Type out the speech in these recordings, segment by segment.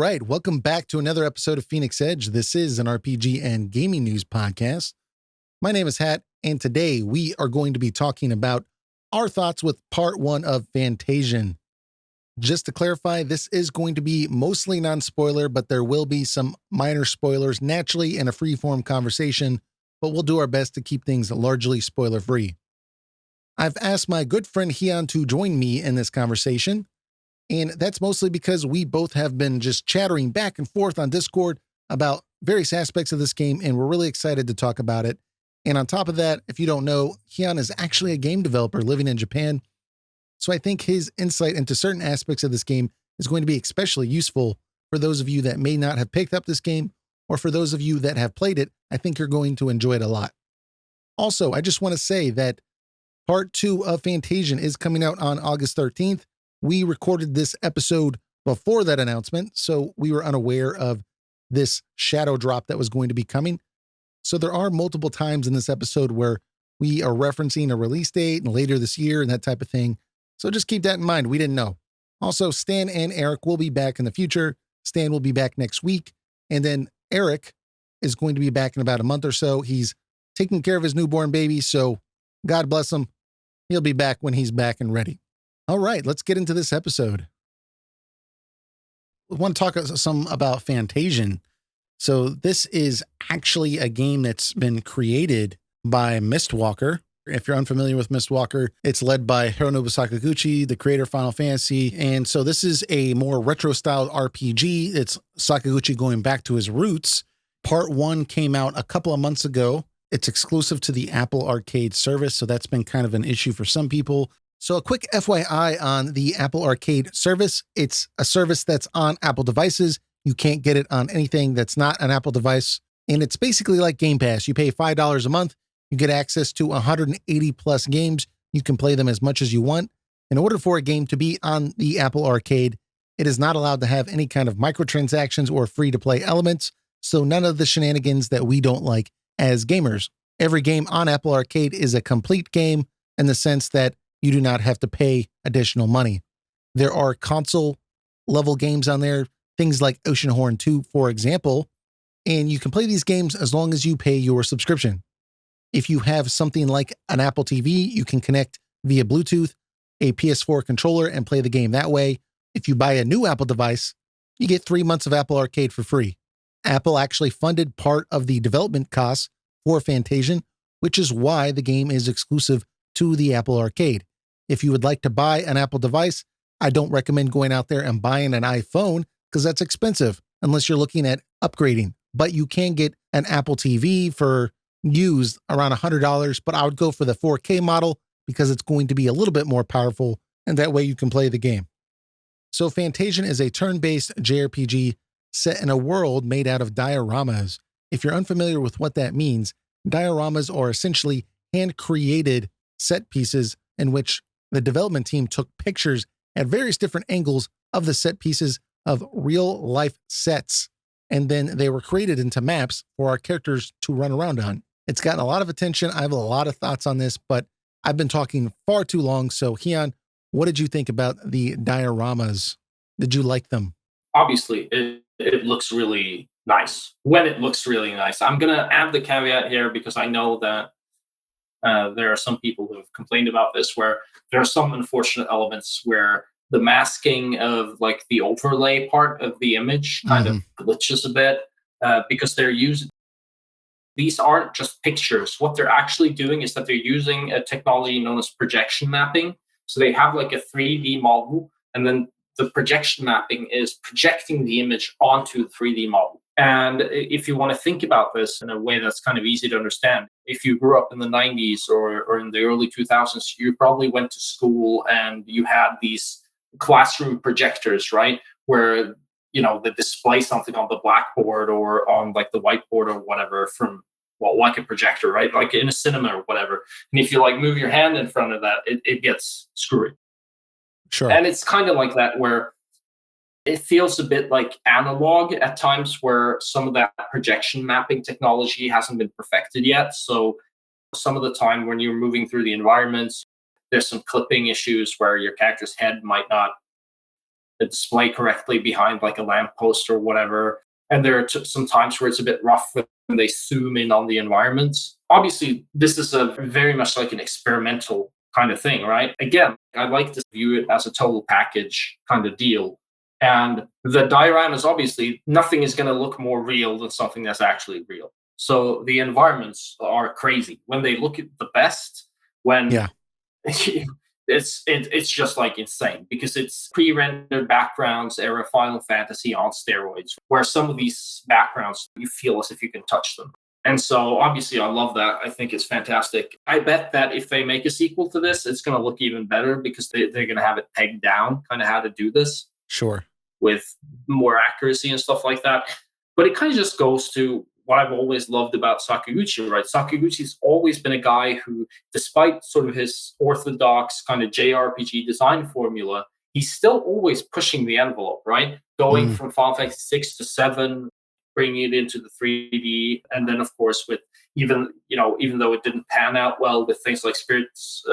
right, welcome back to another episode of Phoenix Edge. This is an RPG and gaming news podcast. My name is Hat, and today we are going to be talking about our thoughts with part one of Fantasian. Just to clarify, this is going to be mostly non-spoiler, but there will be some minor spoilers naturally in a free-form conversation, but we'll do our best to keep things largely spoiler-free. I've asked my good friend Hian to join me in this conversation, and that's mostly because we both have been just chattering back and forth on Discord about various aspects of this game, and we're really excited to talk about it. And on top of that, if you don't know, Hian is actually a game developer living in Japan, so I think his insight into certain aspects of this game is going to be especially useful for those of you that may not have picked up this game, or for those of you that have played it. I think you're going to enjoy it a lot. Also, I just want to say that part two of Fantasian is coming out on August 13th. We recorded this episode before that announcement, so we were unaware of this shadow drop that was going to be coming. So there are multiple times in this episode where we are referencing a release date and later this year and that type of thing. So just keep that in mind. We didn't know. Also, Stan and Eric will be back in the future. Stan will be back next week. And then Eric is going to be back in about a month or so. He's taking care of his newborn baby, so God bless him. He'll be back when he's back and ready. All right, let's get into this episode. I want to talk some about Fantasian. So this is actually a game that's been created by Mistwalker. If you're unfamiliar with Mistwalker, it's led by Hironobu Sakaguchi, the creator of Final Fantasy. And so this is a more retro-styled RPG. It's Sakaguchi going back to his roots. Part one came out a couple of months ago. It's exclusive to the Apple Arcade service, so that's been kind of an issue for some people. So a quick FYI on the Apple Arcade service. It's a service that's on Apple devices. You can't get it on anything that's not an Apple device. And it's basically like Game Pass. You pay $5 a month. You get access to 180 plus games. You can play them as much as you want. In order for a game to be on the Apple Arcade, it is not allowed to have any kind of microtransactions or free-to-play elements. So none of the shenanigans that we don't like as gamers. Every game on Apple Arcade is a complete game in the sense that you do not have to pay additional money. There are console level games on there, things like Oceanhorn 2, for example, and you can play these games as long as you pay your subscription. If you have something like an Apple TV, you can connect via Bluetooth, a PS4 controller, and play the game that way. If you buy a new Apple device, you get 3 months of Apple Arcade for free. Apple actually funded part of the development costs for Fantasian, which is why the game is exclusive to the Apple Arcade. If you would like to buy an Apple device, I don't recommend going out there and buying an iPhone because that's expensive unless you're looking at upgrading. But you can get an Apple TV for used around $100, but I would go for the 4K model because it's going to be a little bit more powerful, and that way you can play the game. So Fantasian is a turn-based JRPG set in a world made out of dioramas. If you're unfamiliar with what that means, dioramas are essentially hand-created set pieces in which the development team took pictures at various different angles of the set pieces of real-life sets, and then they were created into maps for our characters to run around on. It's gotten a lot of attention. I have a lot of thoughts on this, but I've been talking far too long. So Hian, what did you think about the dioramas? Did you like them? Obviously, it looks really nice. When it looks really nice. I'm going to add the caveat here because I know that there are some people who have complained about this, where there are some unfortunate elements where the masking of like the overlay part of the image kind of glitches a bit because these aren't just pictures. What they're actually doing is that they're using a technology known as projection mapping. So they have like a 3D model, and then the projection mapping is projecting the image onto the 3D model. And if you want to think about this in a way that's kind of easy to understand, if you grew up in the 90s or in the early 2000s, you probably went to school and you had these classroom projectors, right? Where, they display something on the blackboard or on like the whiteboard or whatever from, well, like a projector, right? Like in a cinema or whatever. And if you like move your hand in front of that, it gets screwy. Sure. And it's kind of like that where it feels a bit like analog at times where some of that projection mapping technology hasn't been perfected yet. So some of the time when you're moving through the environments, there's some clipping issues where your character's head might not display correctly behind like a lamppost or whatever. And there are some times where it's a bit rough when they zoom in on the environments. Obviously, this is a very much like an experimental kind of thing, right? Again, I like to view it as a total package kind of deal. And the dioramas, obviously, nothing is going to look more real than something that's actually real. So the environments are crazy when they look at the best. When Yeah. it's just like insane because it's pre-rendered backgrounds era Final Fantasy on steroids, where some of these backgrounds you feel as if you can touch them. And so obviously I love that. I think it's fantastic. I bet that if they make a sequel to this, it's going to look even better because they're going to have it pegged down, kind of how to do this Sure. with more accuracy and stuff like that. But it kind of just goes to what I've always loved about Sakaguchi, right? Sakaguchi's always been a guy who, despite sort of his orthodox kind of JRPG design formula, he's still always pushing the envelope, right? Going from Final Fantasy 6 to 7, bringing it into the 3D, and then of course with even though it didn't pan out well with things like Spirits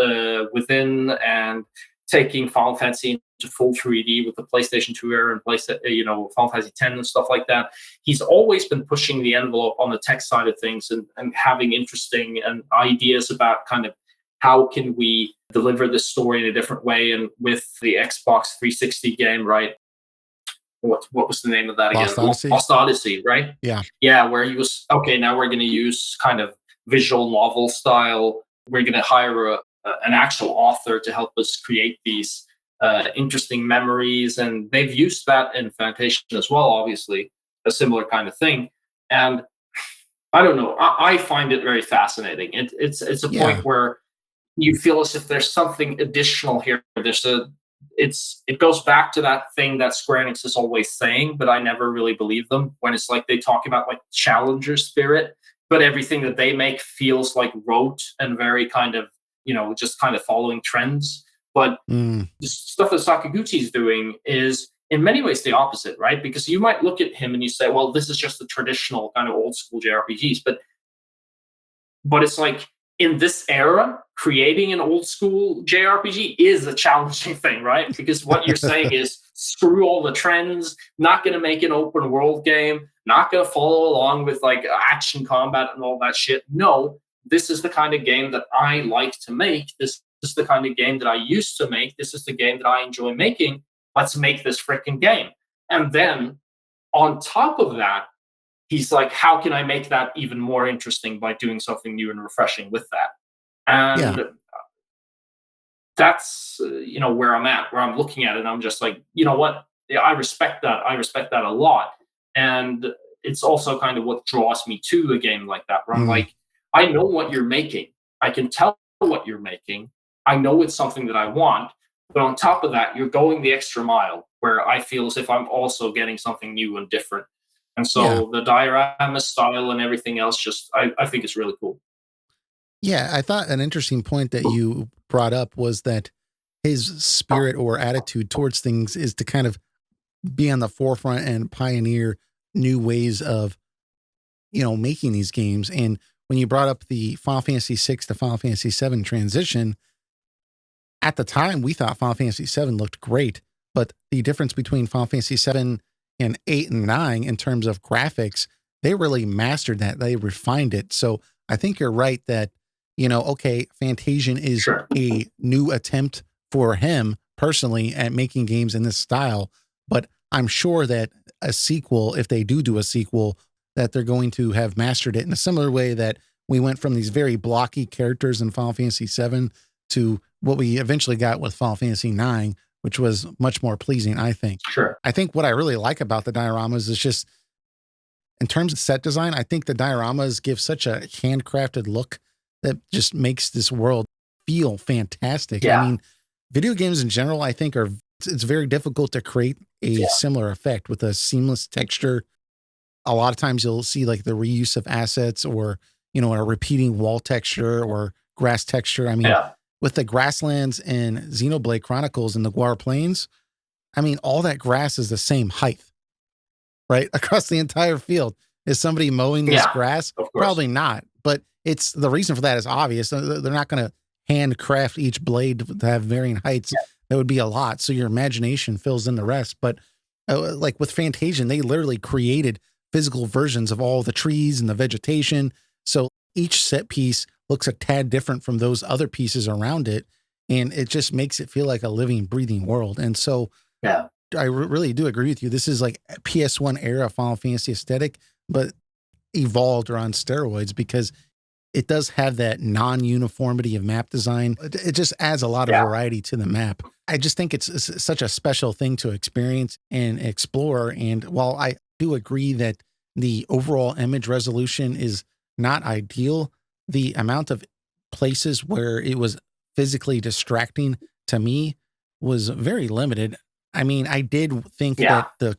Within and taking Final Fantasy into full 3D with the PlayStation 2 era and Final Fantasy 10 and stuff like that. He's always been pushing the envelope on the tech side of things and having interesting and ideas about kind of how can we deliver this story in a different way. And with the Xbox 360 game, right? What was the name of that again? Lost Odyssey, right? Yeah, where he was, okay, now we're going to use kind of visual novel style. We're going to hire an actual author to help us create these interesting memories. And they've used that in Fantasian as well, obviously, a similar kind of thing. And I don't know, I find it very fascinating. It's a point where you feel as if there's something additional here. It goes back to that thing that Square Enix is always saying, but I never really believe them when it's like they talk about like challenger spirit, but everything that they make feels like rote and very kind of, just kind of following trends. But the stuff that Sakaguchi is doing is in many ways the opposite, right? Because you might look at him and you say, well, this is just the traditional kind of old school JRPGs, but it's like, in this era, creating an old school JRPG is a challenging thing, right? Because what you're saying is screw all the trends, not going to make an open world game, not going to follow along with like action combat and all that shit. No, this is the kind of game that I like to make. This is the kind of game that I used to make. This is the game that I enjoy making. Let's make this freaking game. And then on top of that, he's like, how can I make that even more interesting by doing something new and refreshing with that? And that's, where I'm at, where I'm looking at it. And I'm just like, you know what? Yeah, I respect that. I respect that a lot. And it's also kind of what draws me to a game like that, where I'm like, I know what you're making. I can tell what you're making. I know it's something that I want. But on top of that, you're going the extra mile where I feel as if I'm also getting something new and different. And so the diorama style and everything else, I think it's really cool. Yeah, I thought an interesting point that you brought up was that his spirit or attitude towards things is to kind of be on the forefront and pioneer new ways of, making these games. And when you brought up the Final Fantasy 6 to Final Fantasy 7 transition, at the time we thought Final Fantasy 7 looked great, but the difference between Final Fantasy 7 and 8 and 9 in terms of graphics, they really mastered that. They refined it. So I think you're right that, Fantasian is a new attempt for him personally at making games in this style. But I'm sure that a sequel, if they do a sequel, that they're going to have mastered it in a similar way that we went from these very blocky characters in Final Fantasy 7 to what we eventually got with Final Fantasy 9, which was much more pleasing, I think. Sure. I think what I really like about the dioramas is just, in terms of set design, I think the dioramas give such a handcrafted look that just makes this world feel fantastic. Yeah. I mean, video games in general, I think it's very difficult to create a similar effect with a seamless texture. A lot of times you'll see like the reuse of assets or, a repeating wall texture or grass texture. I mean, with the grasslands in Xenoblade Chronicles and the Guar Plains, I mean, all that grass is the same height, right? Across the entire field. Is somebody mowing this grass? Probably not. But the reason for that is obvious. They're not going to handcraft each blade to have varying heights. that would be a lot. So your imagination fills in the rest. But like with Fantasian, they literally created physical versions of all the trees and the vegetation. So each set piece looks a tad different from those other pieces around it. And it just makes it feel like a living, breathing world. And so Yeah. I really do agree with you. This is like PS1 era Final Fantasy aesthetic, but evolved or on steroids, because it does have that non-uniformity of map design. It just adds a lot of variety to the map. I just think it's such a special thing to experience and explore. And while I do agree that the overall image resolution is not ideal, the amount of places where it was physically distracting to me was very limited. I mean, I did think that the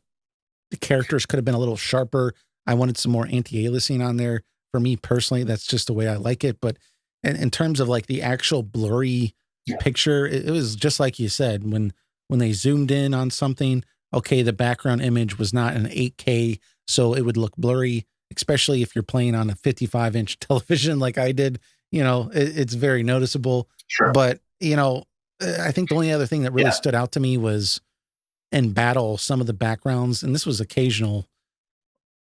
characters could have been a little sharper. I wanted some more anti-aliasing on there. For me personally, that's just the way I like it. But in terms of like the actual blurry picture, it was just like you said, when they zoomed in on something, okay, the background image was not an 8K, so it would look blurry, especially if you're playing on a 55-inch television like I did. You know, it's very noticeable. Sure. But, you know, I think the only other thing that really stood out to me was in battle, some of the backgrounds, and this was occasionally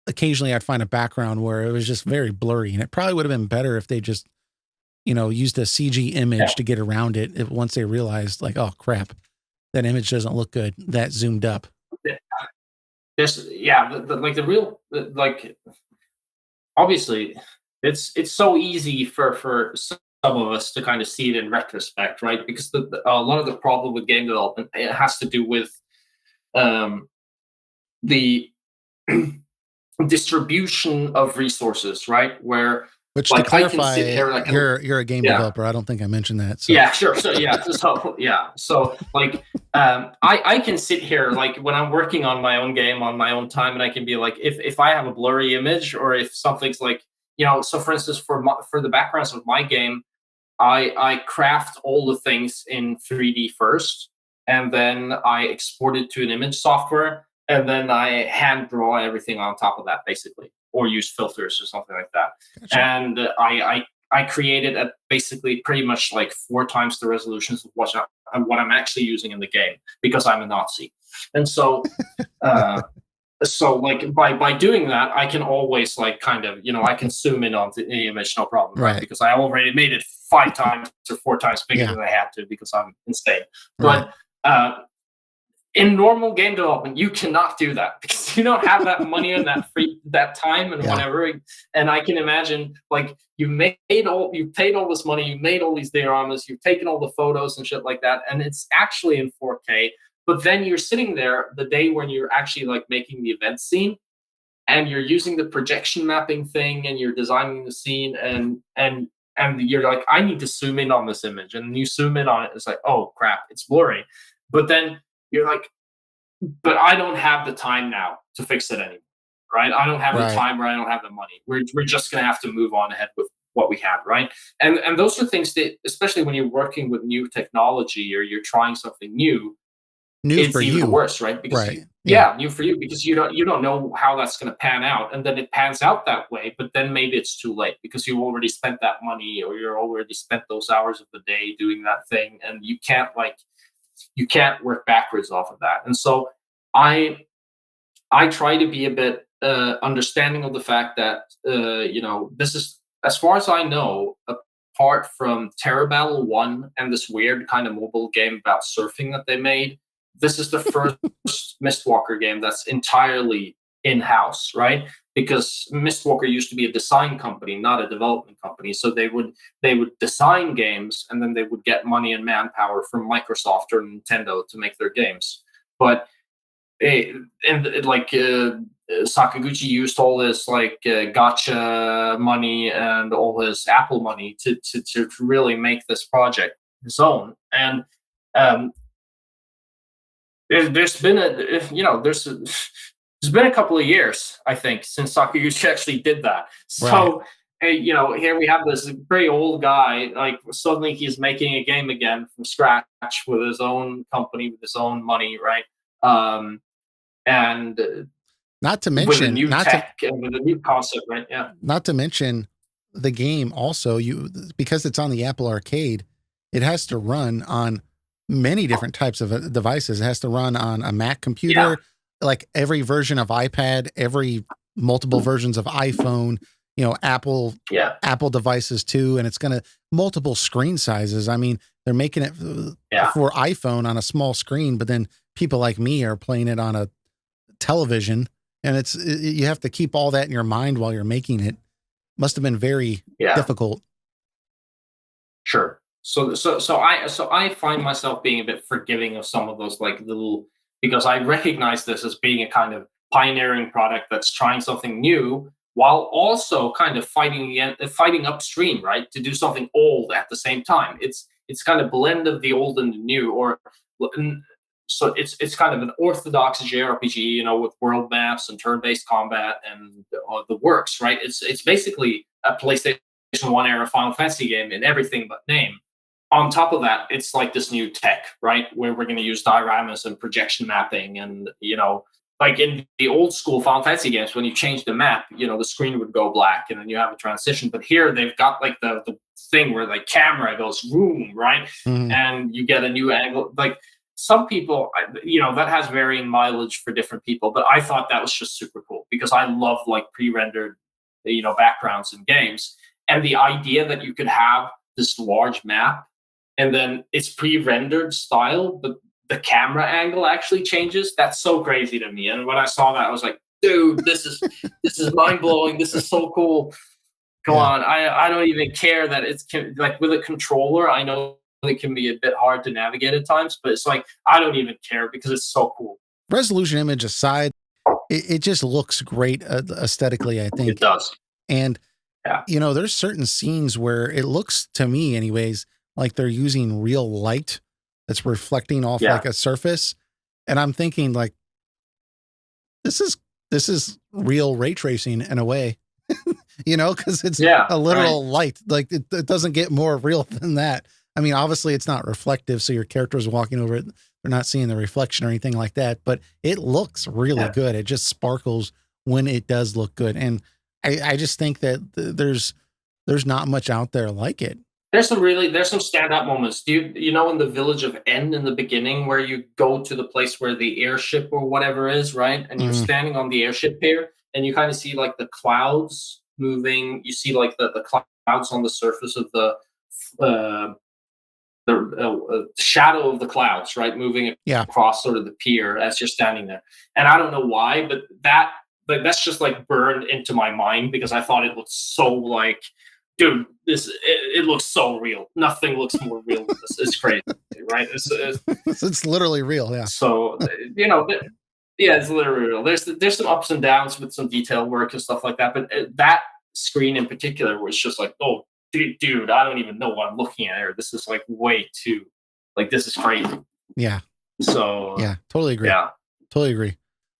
I'd find a background where it was just very blurry, and it probably would have been better if they just, you know, used a CG image to get around it once they realized like, oh crap, that image doesn't look good, that zoomed up. Obviously it's so easy for some of us to kind of see it in retrospect, right? Because a lot of the problem with game development, it has to do with the distribution of resources, right? Where, which, like, to clarify, I can sit here and I can, you're a game developer. I don't think I mentioned that. So. Yeah, sure. So like, I can sit here, like, when I'm working on my own game on my own time, and I can be like, if I have a blurry image, or if something's like, you know, so for instance, for the backgrounds of my game, I craft all the things in 3D first, and then I export it to an image software, and then I hand draw everything on top of that, basically, or use filters or something like that. Gotcha. And I created at basically pretty much like 4 times the resolutions of what I'm actually using in the game, because I'm a Nazi. And so so like by doing that, I can always, like, kind of, you know, I can zoom in on the image, no problem, right? Because I already made it 5 times or 4 times bigger than I had to, because I'm insane. But in normal game development, you cannot do that, because you don't have that money and that time and whatever. And I can imagine, like, you paid all this money, you made all these dioramas, you've taken all the photos and shit like that, and it's actually in 4K. But then you're sitting there the day when you're actually, like, making the event scene, and you're using the projection mapping thing, and you're designing the scene, and you're like, I need to zoom in on this image, and you zoom in on it, it's like, oh crap, it's blurry. But then you're like, but I don't have the time now to fix it anymore, right? I don't have the time, or I don't have the money. We're just gonna have to move on ahead with what we have, right? And those are things that, especially when you're working with new technology, or you're trying something new, it's for even you. worse, right? Because new for you, because you don't know how that's going to pan out, and then it pans out that way, but then maybe it's too late, because you already spent that money, or you're already spent those hours of the day doing that thing, and you can't work backwards off of that. And so I try to be a bit understanding of the fact that you know, this is, as far as I know, apart from Terra Battle 1 and this weird kind of mobile game about surfing that they made, this is the first Mistwalker game that's entirely in-house, right? Because Mistwalker used to be a design company, not a development company. So they would design games, and then they would get money and manpower from Microsoft or Nintendo to make their games. But Sakaguchi used all this, like, gotcha money and all his Apple money to really make this project his own. And there's been a couple of years, I think, since Sakaguchi actually did that. So you know, here we have this very old guy, like, suddenly he's making a game again from scratch with his own company, with his own money, right? And not to mention, with a new tech and with a new concept, right? Yeah. Not to mention the game also, because it's on the Apple Arcade, it has to run on many different types of devices. It has to run on a Mac Yeah. computer, like every version of iPad, every multiple versions of iPhone, Apple Yeah. devices too, and it's going to multiple screen sizes. I mean, they're making it Yeah. for iPhone on a small screen, but then people like me are playing it on a television, and you have to keep all that in your mind while you're making it. Must have been very Yeah. difficult. Sure. So I find myself being a bit forgiving of some of those like little, because I recognize this as being a kind of pioneering product that's trying something new while also kind of fighting upstream, right? To do something old at the same time. It's kind of blend of the old and the new, so it's kind of an orthodox JRPG, with world maps and turn-based combat and the works, right? It's basically a PlayStation 1 era Final Fantasy game in everything but name. On top of that, it's like this new tech, right? Where we're going to use dioramas and projection mapping. And, like in the old school Final Fantasy games, when you change the map, the screen would go black and then you have a transition. But here they've got like the thing where the camera goes boom, right? Mhm. And you get a new angle. Like some people, that has varying mileage for different people. But I thought that was just super cool because I love like pre-rendered, backgrounds in games. And the idea that you could have this large map and then it's pre-rendered style, but the camera angle actually changes. That's so crazy to me. And when I saw that, I was like, dude, this is mind blowing. This is so cool. Come Yeah. on. I don't even care that like with a controller. I know it can be a bit hard to navigate at times, but it's like I don't even care because it's so cool. Resolution image aside, it just looks great aesthetically, I It think. does. And, Yeah. there's certain scenes where it looks to me, anyways, like they're using real light that's reflecting off Yeah. like a surface. And I'm thinking, like, this is real ray tracing in a way, because it's Yeah. a Right. literal light. Like, it doesn't get more real than that. I mean, obviously, it's not reflective, so your character's walking over it. They're not seeing the reflection or anything like that, but it looks really Yeah. good. It just sparkles when it does look good. And I just think that there's not much out there like it. There's some standout moments. Do you know in the village of N in the beginning where you go to the place where the airship or whatever is, right? And you're Mm, standing on the airship pier and you kind of see like the clouds moving. You see like the clouds on the surface of uh, the shadow of the clouds, right? Moving yeah. across sort of the pier as you're standing there. And I don't know why, but that's just like burned into my mind because I thought it looked so like, dude, it looks so real. Nothing looks more real than this. It's crazy, right? It's literally real. Yeah. So yeah, it's literally real. There's some ups and downs with some detail work and stuff like that, but that screen in particular was just like, oh, dude, I don't even know what I'm looking at here. This is like way too, like this is crazy. Yeah. So Yeah. Totally agree. yeah, Totally agree.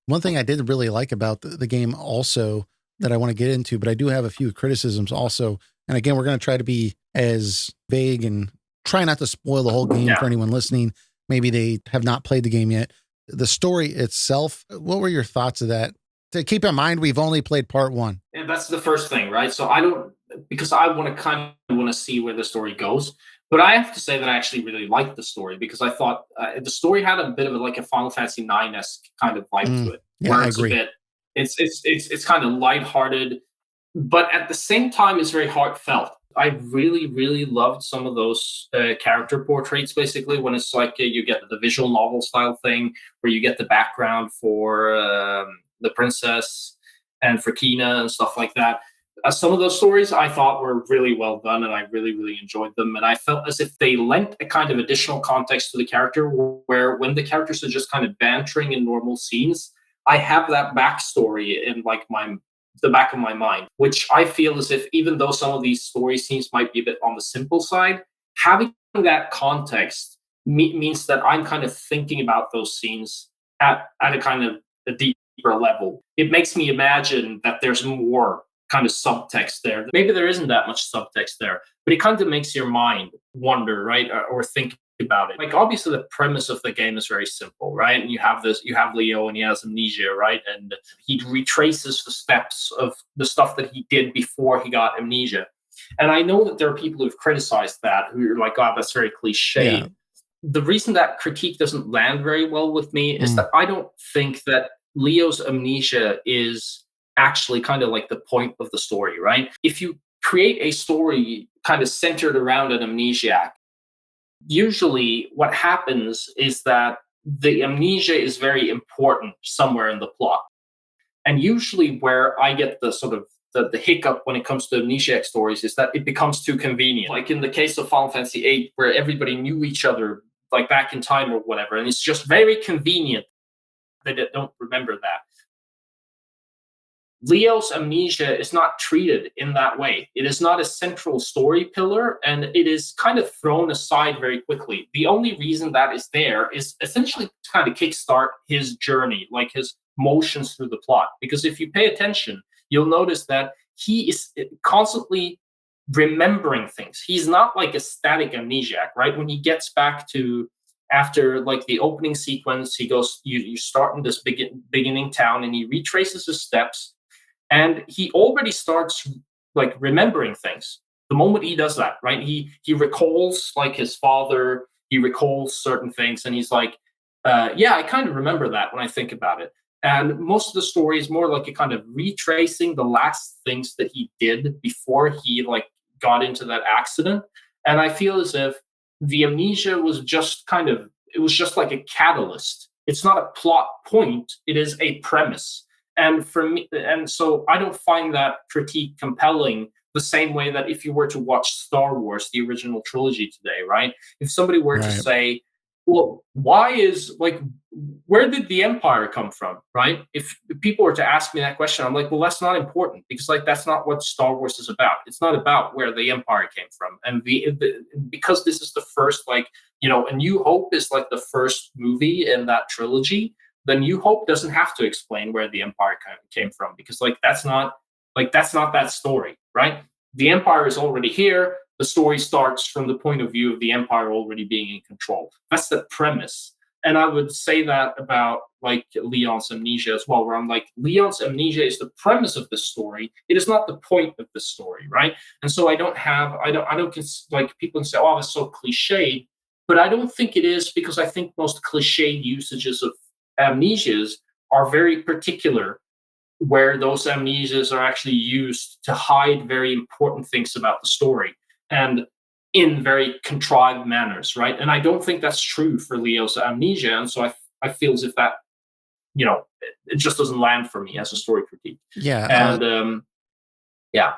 One thing I did really like about the game also that I want to get into, but I do have a few criticisms also. And again, we're going to try to be as vague and try not to spoil the whole game for yeah. anyone listening. Maybe they have not played the game yet. The story itself, what were your thoughts of that? To keep in mind, we've only played part one. And that's the first thing, right? So I don't, because I want to kind of want to see where the story goes. But I have to say that I actually really liked the story because I thought the story had a bit of like a Final Fantasy 9 esque kind of vibe to Mm, it, yeah, where I it's a agree. bit, it's kind of lighthearted, but at the same time, it's very heartfelt. I really, really loved some of those character portraits. Basically, when it's like you get the visual novel style thing, where you get the background for the princess and for Kina and stuff like that. Some of those stories I thought were really well done, and I really, really enjoyed them. And I felt as if they lent a kind of additional context to the character, where when the characters are just kind of bantering in normal scenes, I have that backstory in like the back of my mind, which I feel as if even though some of these story scenes might be a bit on the simple side, having that context means that I'm kind of thinking about those scenes at a kind of a deeper level. It makes me imagine that there's more kind of subtext there. Maybe there isn't that much subtext there, but it kind of makes your mind wonder, right? Or think about it. Like obviously the premise of the game is very simple, right? And you have Leo and he has amnesia, right? And he retraces the steps of the stuff that he did before he got amnesia. And I know that there are people who've criticized that, who are like, God, that's very Yeah. cliched. the reason that critique doesn't land very well with me is Mm. that I don't think that Leo's amnesia is actually kind of like the point of the story, right? If you create a story kind of centered around an amnesiac, usually what happens is that the amnesia is very important somewhere in the plot. And usually where I get the sort of the hiccup when it comes to amnesiac stories is that it becomes too convenient. Like in the case of Final Fantasy VIII, where everybody knew each other like back in time or whatever, and it's just very convenient that they don't remember that. Leo's amnesia is not treated in that way. It is not a central story pillar, and it is kind of thrown aside very quickly. The only reason that is there is essentially to kind of kickstart his journey, like his motions through the plot. Because if you pay attention, you'll notice that he is constantly remembering things. He's not like a static amnesiac, right? When he gets back to after like the opening sequence, he goes, you start in this beginning town, and he retraces his steps, and he already starts like remembering things the moment he does that, right? He recalls like his father, he recalls certain things, and he's like, yeah, I kind of remember that when I think about it. And most of the story is more like a kind of retracing the last things that he did before he like got into that accident. And I feel as if the amnesia was just kind of, it was just like a catalyst. It's not a plot point, it is a premise. And for me, and so I don't find that critique compelling the same way that if you were to watch Star Wars, the original trilogy today, right? If somebody were to Right. say, well, why is like, where did the Empire come from, right? If people were to ask me that question, I'm like, well, that's not important, because like that's not what Star Wars is about. It's not about where the Empire came from, and because this is the first, like, you know, A New Hope is like the first movie in that trilogy. The New Hope doesn't have to explain where the Empire came from, because that's not that story, right? The Empire is already here. The story starts from the point of view of the Empire already being in control. That's the premise. And I would say that about like Leon's amnesia as well, where I'm like, Leon's amnesia is the premise of the story. It is not the point of the story, right? And so like people can say, oh, that's so cliched, but I don't think it is, because I think most cliched usages of amnesias are very particular, where those amnesias are actually used to hide very important things about the story, and in very contrived manners, right? And I don't think that's true for Leo's amnesia. And so I feel as if that, you know, it just doesn't land for me as a story critique. Yeah. And yeah.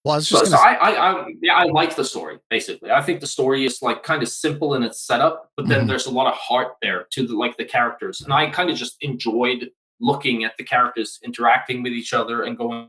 Well, I was So, just so gonna. I like the story. Basically, I think the story is like kind of simple in its setup, but then Mhm. there's a lot of heart there to the characters, and I kind of just enjoyed looking at the characters interacting with each other and going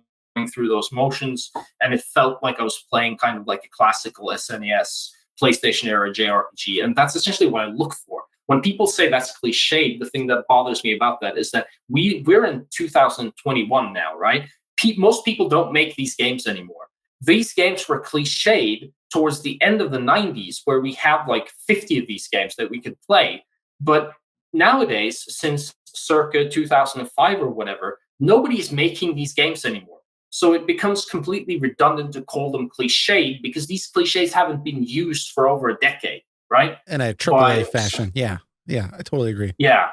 through those motions, and it felt like I was playing kind of like a classical SNES PlayStation era JRPG, and that's essentially what I look for. When people say that's cliched, the thing that bothers me about that is that we're in 2021 now, right? Most people don't make these games anymore. These games were cliched towards the end of the 90s, where we have like 50 of these games that we could play. But nowadays, since circa 2005 or whatever, nobody's making these games anymore. So it becomes completely redundant to call them cliched, because these cliches haven't been used for over a decade, right? In a AAA By fashion. Yeah. Yeah. I totally agree. yeah,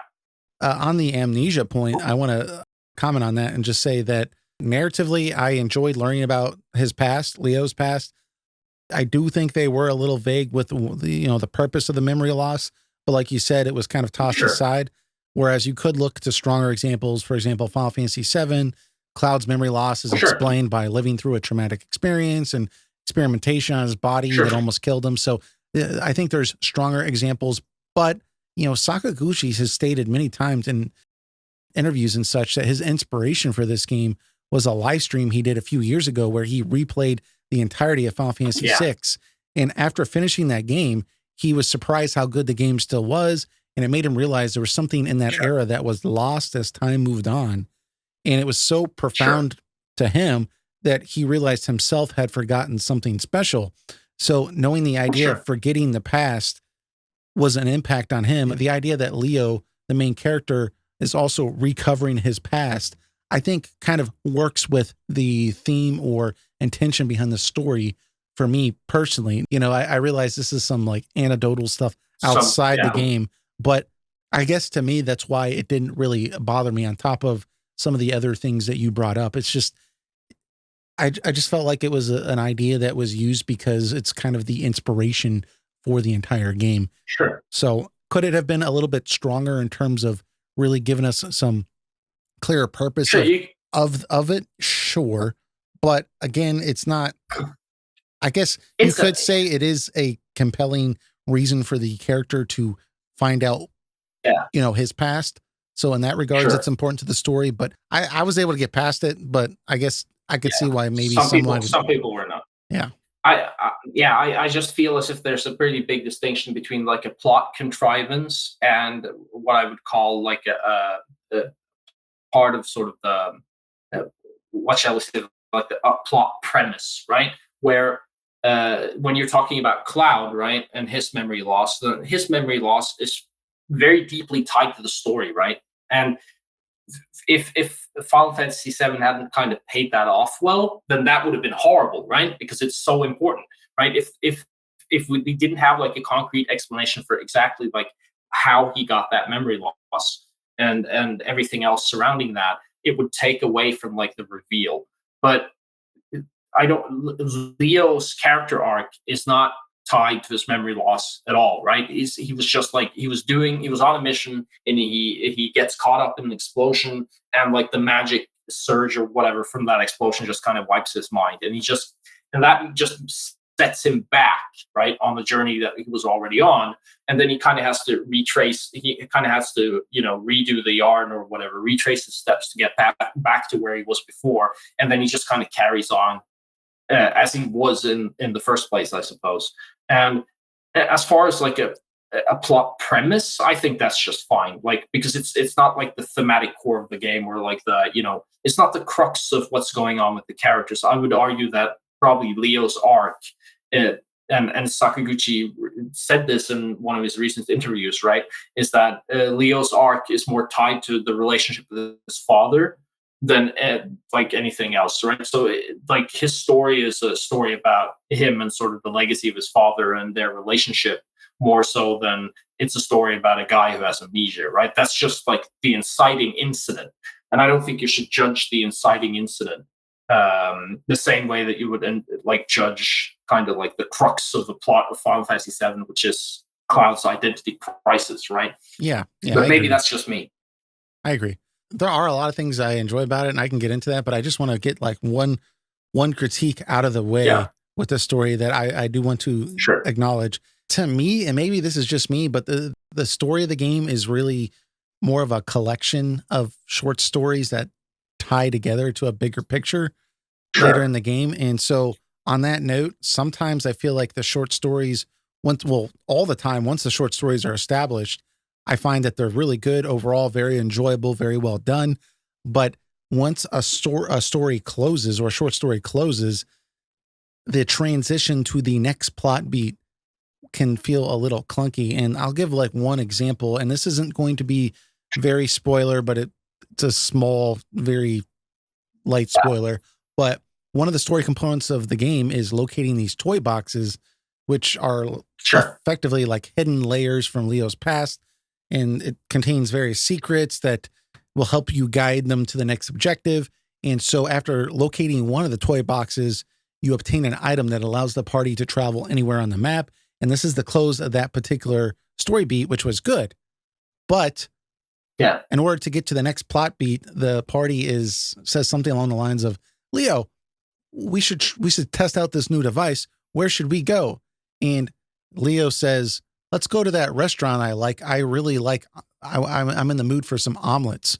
On the amnesia point, I want to comment on that and just say that narratively, I enjoyed learning about his past, Leo's past. I do think they were a little vague with the purpose of the memory loss, but like you said, it was kind of tossed sure, aside. Whereas you could look to stronger examples. For example, Final Fantasy VII, Cloud's memory loss is sure, explained by living through a traumatic experience and experimentation on his body sure, that sure. almost killed him. So I think there's stronger examples, but Sakaguchi has stated many times in interviews and such that his inspiration for this game was a live stream he did a few years ago where he replayed the entirety of Final Fantasy Yeah, VI. And after finishing that game, he was surprised how good the game still was. And it made him realize there was something in that sure, era that was lost as time moved on. And it was so sure, profound to him that he realized himself had forgotten something special. So knowing the idea of sure. forgetting the past was an impact on him. The idea that Leo, the main character, is also recovering his past, I think kind of works with the theme or intention behind the story for me personally. I realize this is some like anecdotal stuff outside the game. But I guess to me, that's why it didn't really bother me on top of some of the other things that you brought up. It's just, I just felt like it was an idea that was used because it's kind of the inspiration for the entire game. Sure. So could it have been a little bit stronger in terms of really giving us some clearer purpose of it? Sure. But again, it's not, I guess you could say it is a compelling reason for the character to find out, his past. So in that regards, it's important to the story, but I was able to get past it, but I guess I could see why maybe some people were not. Yeah. I just feel as if there's a pretty big distinction between like a plot contrivance and what I would call like a part of sort of the what shall we say, like a plot premise, right? Where when you're talking about Cloud, right, and his memory loss, his memory loss is very deeply tied to the story, right? And if Final Fantasy VII hadn't kind of paid that off well, then that would have been horrible, right? Because it's so important, right? If we didn't have like a concrete explanation for exactly like how he got that memory loss and everything else surrounding that, it would take away from like the reveal. But Leo's character arc is not tied to his memory loss at all, right? He was just like he was on a mission and he gets caught up in an explosion and like the magic surge or whatever from that explosion just kind of wipes his mind and that just sets him back, right, on the journey that he was already on. And then he kind of has to retrace, redo the yarn or whatever, retrace his steps to get back to where he was before. And then he just kind of carries on as he was in the first place, I suppose. And as far as like a plot premise, I think that's just fine. Like, because it's not like the thematic core of the game or like it's not the crux of what's going on with the characters. I would argue that probably Leo's arc, and Sakaguchi said this in one of his recent interviews, right, is that Leo's arc is more tied to the relationship with his father than like anything else, right? So like his story is a story about him and sort of the legacy of his father and their relationship more so than it's a story about a guy who has amnesia, right? That's just like the inciting incident. And I don't think you should judge the inciting incident the same way that you would like judge kind of like the crux of the plot of Final Fantasy VII, which is Cloud's identity crisis, right? Yeah. But maybe that's just me. I agree. There are a lot of things I enjoy about it, and I can get into that, but I just want to get like one critique out of the way with the story that I do want to acknowledge. To me, and maybe this is just me, but the story of the game is really more of a collection of short stories that tie together to a bigger picture later in the game. And so on that note, sometimes I feel like the short stories, all the time, once the short stories are established, I find that they're really good overall, very enjoyable, very well done. But once a story closes or a short story closes, the transition to the next plot beat can feel a little clunky. And I'll give like one example, and this isn't going to be very spoiler, but it's a small, very light spoiler. But one of the story components of the game is locating these toy boxes, which are effectively like hidden layers from Leo's past. And it contains various secrets that will help you guide them to the next objective. And so after locating one of the toy boxes, you obtain an item that allows the party to travel anywhere on the map. And this is the close of that particular story beat, which was good. But in order to get to the next plot beat, the party says something along the lines of, Leo, we should test out this new device. Where should we go? And Leo says, let's go to that restaurant I like. I really like, I'm in the mood for some omelets.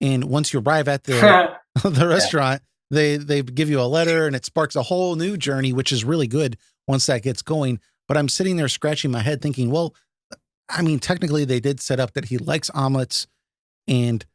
And once you arrive at the restaurant, they give you a letter and it sparks a whole new journey, which is really good once that gets going. But I'm sitting there scratching my head thinking, well, I mean, technically they did set up that he likes omelets and,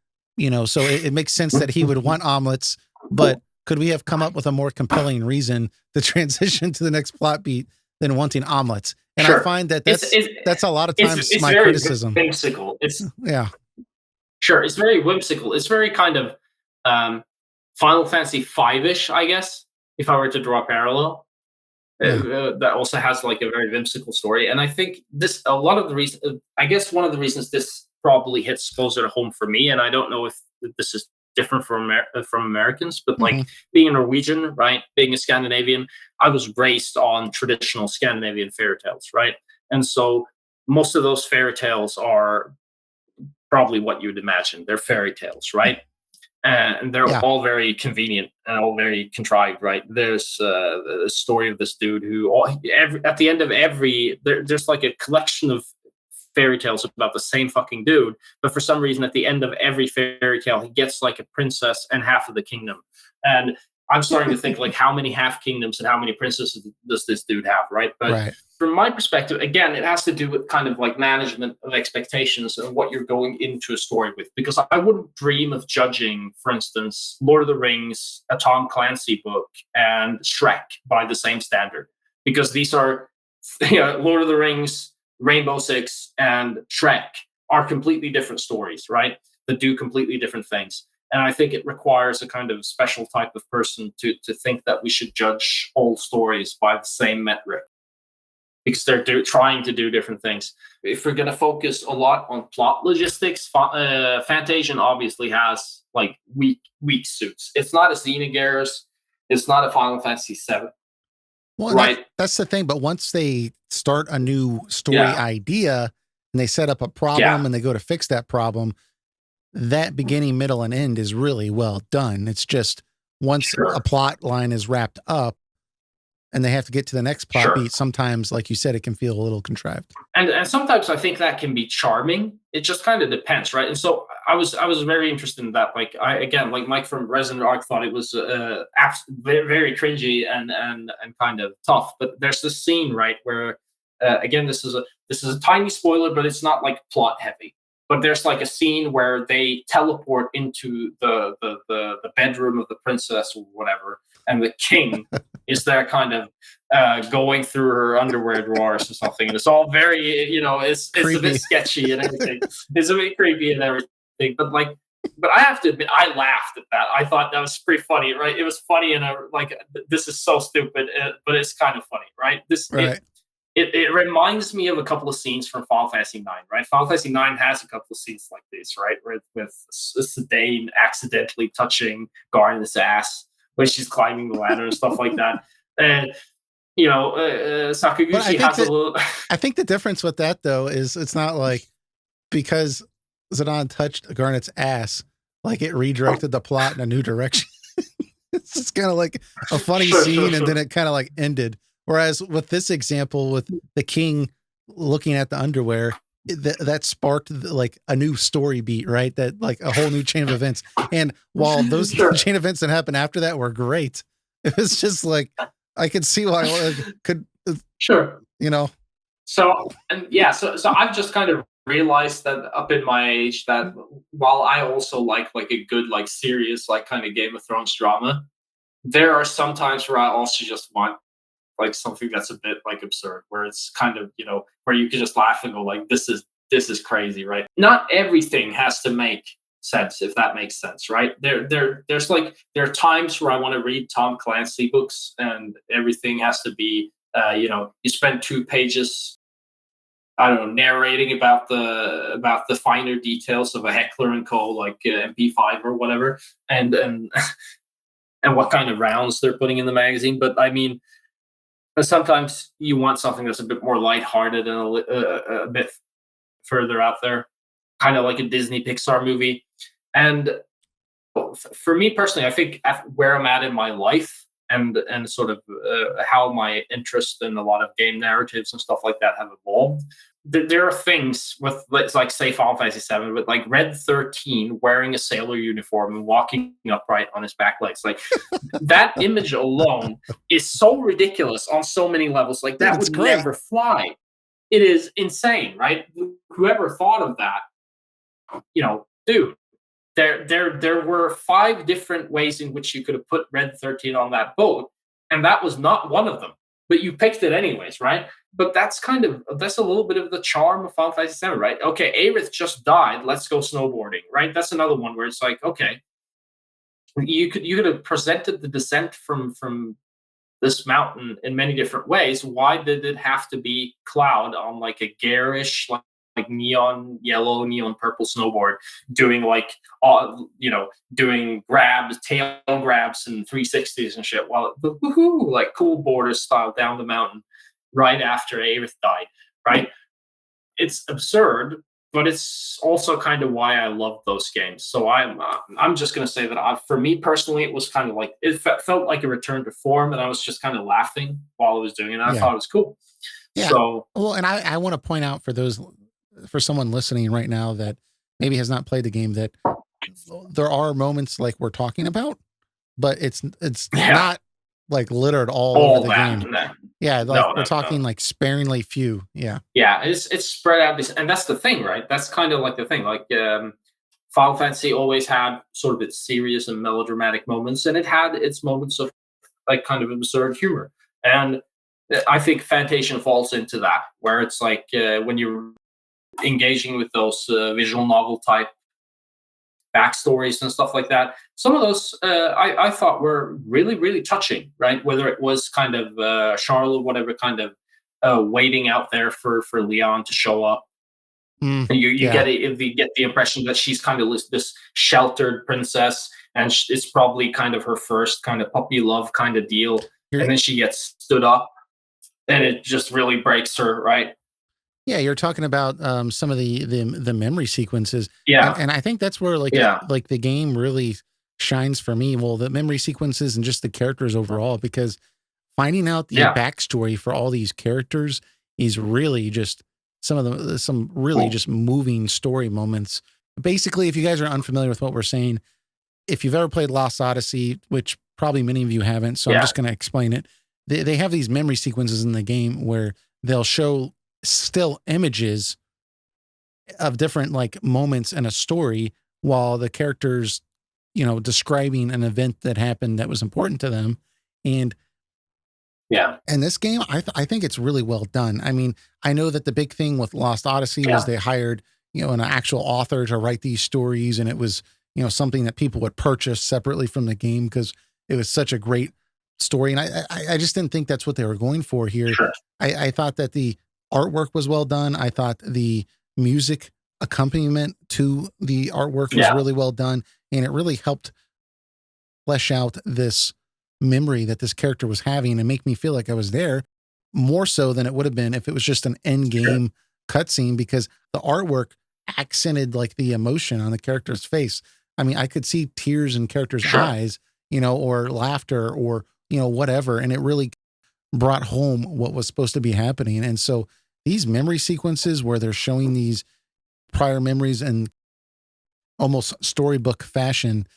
so it makes sense that he would want omelets, but could we have come up with a more compelling reason to transition to the next plot beat than wanting omelets? And I find that that's a lot of times it's my very criticism. Whimsical. It's It's very whimsical. It's very kind of Final Fantasy V-ish, I guess, if I were to draw a parallel. Yeah. that also has like a very whimsical story. And I think this a lot of the reason, I guess one of the reasons this probably hits closer to home for me, and I don't know if this is different from Americans, but like Hmm. being a Norwegian, right, being a Scandinavian, I was raised on traditional Scandinavian fairy tales, right, and so most of those fairy tales are probably what you would imagine. They're fairy tales, right? And they're Yeah. all very convenient and all very contrived, right? There's the story of this dude who, at the end of there's like a collection of fairy tales about the same fucking dude, but for some reason, at the end of every fairy tale, he gets like a princess and half of the kingdom. And I'm starting to think like, how many half kingdoms and how many princesses does this dude have, right? But Right. from my perspective, again, it has to do with kind of like management of expectations and what you're going into a story with. Because I wouldn't dream of judging, for instance, Lord of the Rings, a Tom Clancy book, and Shrek by the same standard. Because these are, Lord of the Rings, Rainbow Six, and Shrek are completely different stories, right? That do completely different things. And I think it requires a kind of special type of person to think that we should judge all stories by the same metric because they're trying to do different things. If we're going to focus a lot on plot logistics, Fantasian obviously has like weak suits. It's not a Xenogears, it's not a Final Fantasy VII, Well, and right? that's the thing. But once they start a new story Yeah, idea and they set up a problem yeah, and they go to fix that problem, that beginning, middle, and end is really well done. It's just once a sure, plot line is wrapped up and they have to get to the next plot sure. beat, sometimes, like you said, it can feel a little contrived. And sometimes I think that can be charming. It just kind of depends, right? And so I was very interested in that. Like I again, like Mike from Resident Arc thought it was very, very cringy and kind of tough. But there's this scene right where again this is a tiny spoiler, but it's not like plot heavy. But there's like a scene where they teleport into the bedroom of the princess or whatever, and the king is there kind of going through her underwear drawers or something. And it's all very, it's a bit Creepy. sketchy and everything. It's a bit creepy and everything. But I have to admit, I laughed at that. I thought that was pretty funny, right? It was funny and like, this is so stupid, but it's kind of funny, right? Right. It reminds me of a couple of scenes from Final Fantasy IX, right? Final Fantasy IX has a couple of scenes like this, right? With Sedaine accidentally touching Garnet's ass when she's climbing the ladder and stuff like that. And But Sakaguchi has a little. I think the difference with that though is it's not like because Zidane touched Garnet's ass, like it redirected the plot in a new direction. It's just kind of like a funny Sure, sure, scene and then sure. it kind of like ended. Whereas with this example, with the king looking at the underwear, that sparked like a new story beat, right? That like a whole new chain of events. And while those Sure, chain events that happened after that were great, it was just like I could see why could sure. you know So and yeah, so I've just kind of realized that up in my age that while I also like a good like serious like kind of Game of Thrones drama, there are some times where I also just want like something that's a bit like absurd, where it's kind of where you can just laugh and go like this is crazy, right? Not everything has to make sense, if that makes sense, right? There are times where I want to read Tom Clancy books and everything has to be you spend 2 pages, I don't know, narrating about the finer details of a Heckler and Co. like MP5 or whatever, and and what kind of rounds they're putting in the magazine. But I mean, but sometimes you want something that's a bit more lighthearted and a bit further out there, kind of like a Disney Pixar movie. And for me personally, I think where I'm at in my life and sort of how my interest in a lot of game narratives and stuff like that have evolved. There are things with, let's like say Final Fantasy VII, with like Red 13 wearing a sailor uniform and walking upright on his back legs. Like that image alone is so ridiculous on so many levels. Like dude, that it's would great. never fly. It is insane, right? Whoever thought of that, dude, there were 5 different ways in which you could have put Red 13 on that boat, and that was not one of them. But you picked it anyways, right? But that's a little bit of the charm of Final Fantasy 7, right? Okay, Aerith just died. Let's go snowboarding, right? That's another one where it's like, okay, you could have presented the descent from this mountain in many different ways. Why did it have to be Cloud on like a garish, like neon yellow, neon purple snowboard, doing like doing grabs, tail grabs, and 360s and shit, while the woohoo, like cool border style down the mountain right after Aerith died, right? It's absurd, but it's also kind of why I love those games. So I'm just gonna say that for me personally, it was kind of like it felt like a return to form, and I was just kind of laughing while I was doing it. And I Yeah. thought it was cool. Yeah. So Well, and I want to point out for someone listening right now that maybe has not played the game, that there are moments like we're talking about, but it's yeah, not like littered all over all the that. game. No, Yeah, like no, we're no, no. talking like sparingly few. Yeah. Yeah, it's spread out. And that's the thing, right? That's kind of like the thing. Like Final Fantasy always had sort of its serious and melodramatic moments, and it had its moments of like kind of absurd humor. And I think Fantasian falls into that, where it's like when you're engaging with those visual novel type backstories and stuff like that. Some of those I thought were really, really touching, right? Whether it was kind of Charlotte, whatever, kind of waiting out there for Leon to show up. Mm, You yeah. get the impression that she's kind of this sheltered princess, and it's probably kind of her first kind of puppy love kind of deal, You're and then she gets stood up, and it just really breaks her, right? Yeah, you're talking about some of the memory sequences, and Yeah, I think that's where yeah, like the game really shines for me. Well, the memory sequences and just the characters overall, because finding out the yeah. backstory for all these characters is really just some really Cool. just moving story moments. Basically, if you guys are unfamiliar with what we're saying, if you've ever played Lost Odyssey, which probably many of you haven't, so I'm Yeah, just going to explain it. They have these memory sequences in the game where they'll show still images of different like moments in a story while the characters, describing an event that happened that was important to them. And yeah, in this game, I think it's really well done. I mean, I know that the big thing with Lost Odyssey was yeah, they hired, an actual author to write these stories, and it was, something that people would purchase separately from the game because it was such a great story. And I just didn't think that's what they were going for here. sure. I thought that the artwork was well done. I thought the music accompaniment to the artwork was Yeah, really well done, and it really helped flesh out this memory that this character was having and make me feel like I was there more so than it would have been if it was just an end sure, game cutscene, because the artwork accented like the emotion on the character's face. I mean, I could see tears in characters' sure. eyes, or laughter or, whatever. And it really brought home what was supposed to be happening. And so these memory sequences where they're showing these prior memories in almost storybook fashion,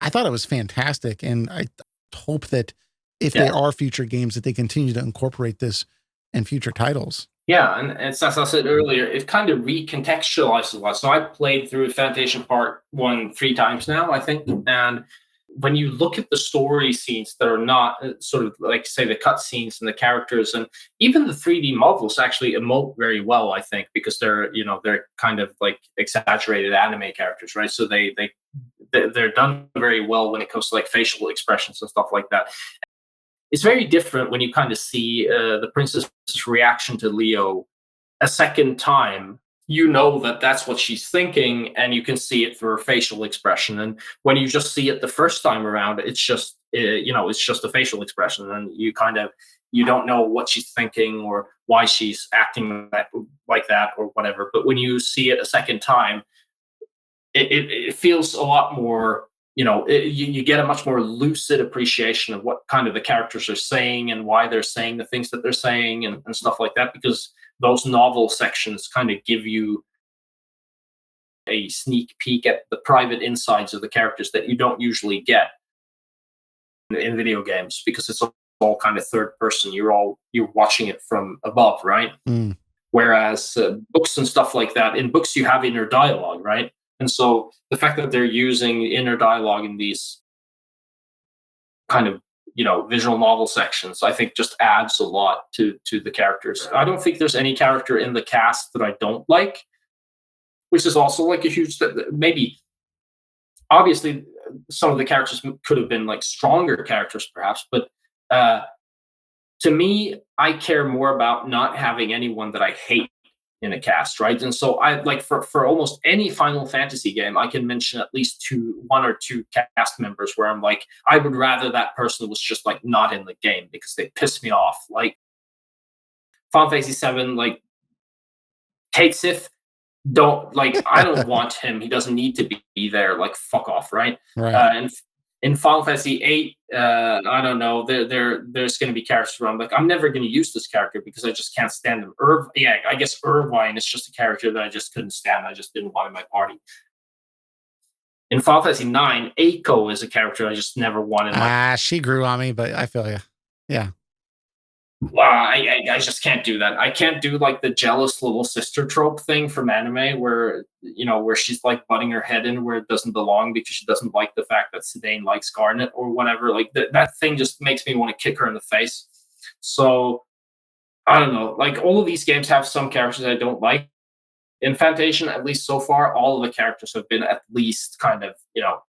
I thought it was fantastic, and I hope that if Yeah. there are future games, that they continue to incorporate this in future titles. Yeah, and it's as I said earlier, it kind of recontextualizes a lot. So I played through Fantasia Part One 3 times now, I think. And when you look at the story scenes that are not sort of like say the cut scenes and the characters, and even the 3D models actually emote very well, I think, because they're kind of like exaggerated anime characters, right? So they're done very well when it comes to like facial expressions and stuff like that. It's very different when you kind of see the princess's reaction to Leo a second time. You know that that's what she's thinking, and you can see it through her facial expression. And when you just see it the first time around, it's just it's just a facial expression, and you don't know what she's thinking or why she's acting like that or whatever. But when you see it a second time, it feels a lot more, you get a much more lucid appreciation of what kind of the characters are saying and why they're saying the things that they're saying, and stuff like that, because those novel sections kind of give you a sneak peek at the private insides of the characters that you don't usually get in video games, because it's all kind of third person. You're watching it from above, right? Mm, Whereas books and stuff like that, in books you have inner dialogue, right? And so the fact that they're using inner dialogue in these kind of visual novel sections, I think just adds a lot to the characters. I don't think there's any character in the cast that I don't like, which is also like a huge maybe. Obviously some of the characters could have been like stronger characters perhaps, but To me, I care more about not having anyone that I hate in a cast, right? And so I like for almost any Final Fantasy game, I can mention at least one or two cast members where I'm like, I would rather that person was just like not in the game because they piss me off. Like Final Fantasy 7, like Kate Sith, don't like I don't want him. He doesn't need to be there. Like fuck off, right? Right. And in Final Fantasy 8, I don't know. There's going to be characters where I'm like, I'm never going to use this character because I just can't stand him. Yeah, I guess Irvine is just a character that I just couldn't stand. I just didn't want in my party. In Final Fantasy 9, Eiko is a character I just never wanted. She grew on me, but I feel you. Yeah. I just can't do that. I can't do like the jealous little sister trope thing from anime where where she's like butting her head in where it doesn't belong because she doesn't like the fact that Sedaine likes Garnet or whatever. Like that thing just makes me want to kick her in the face. So I don't know. Like all of these games have some characters I don't like. In Fantasian, at least so far, all of the characters have been at least kind of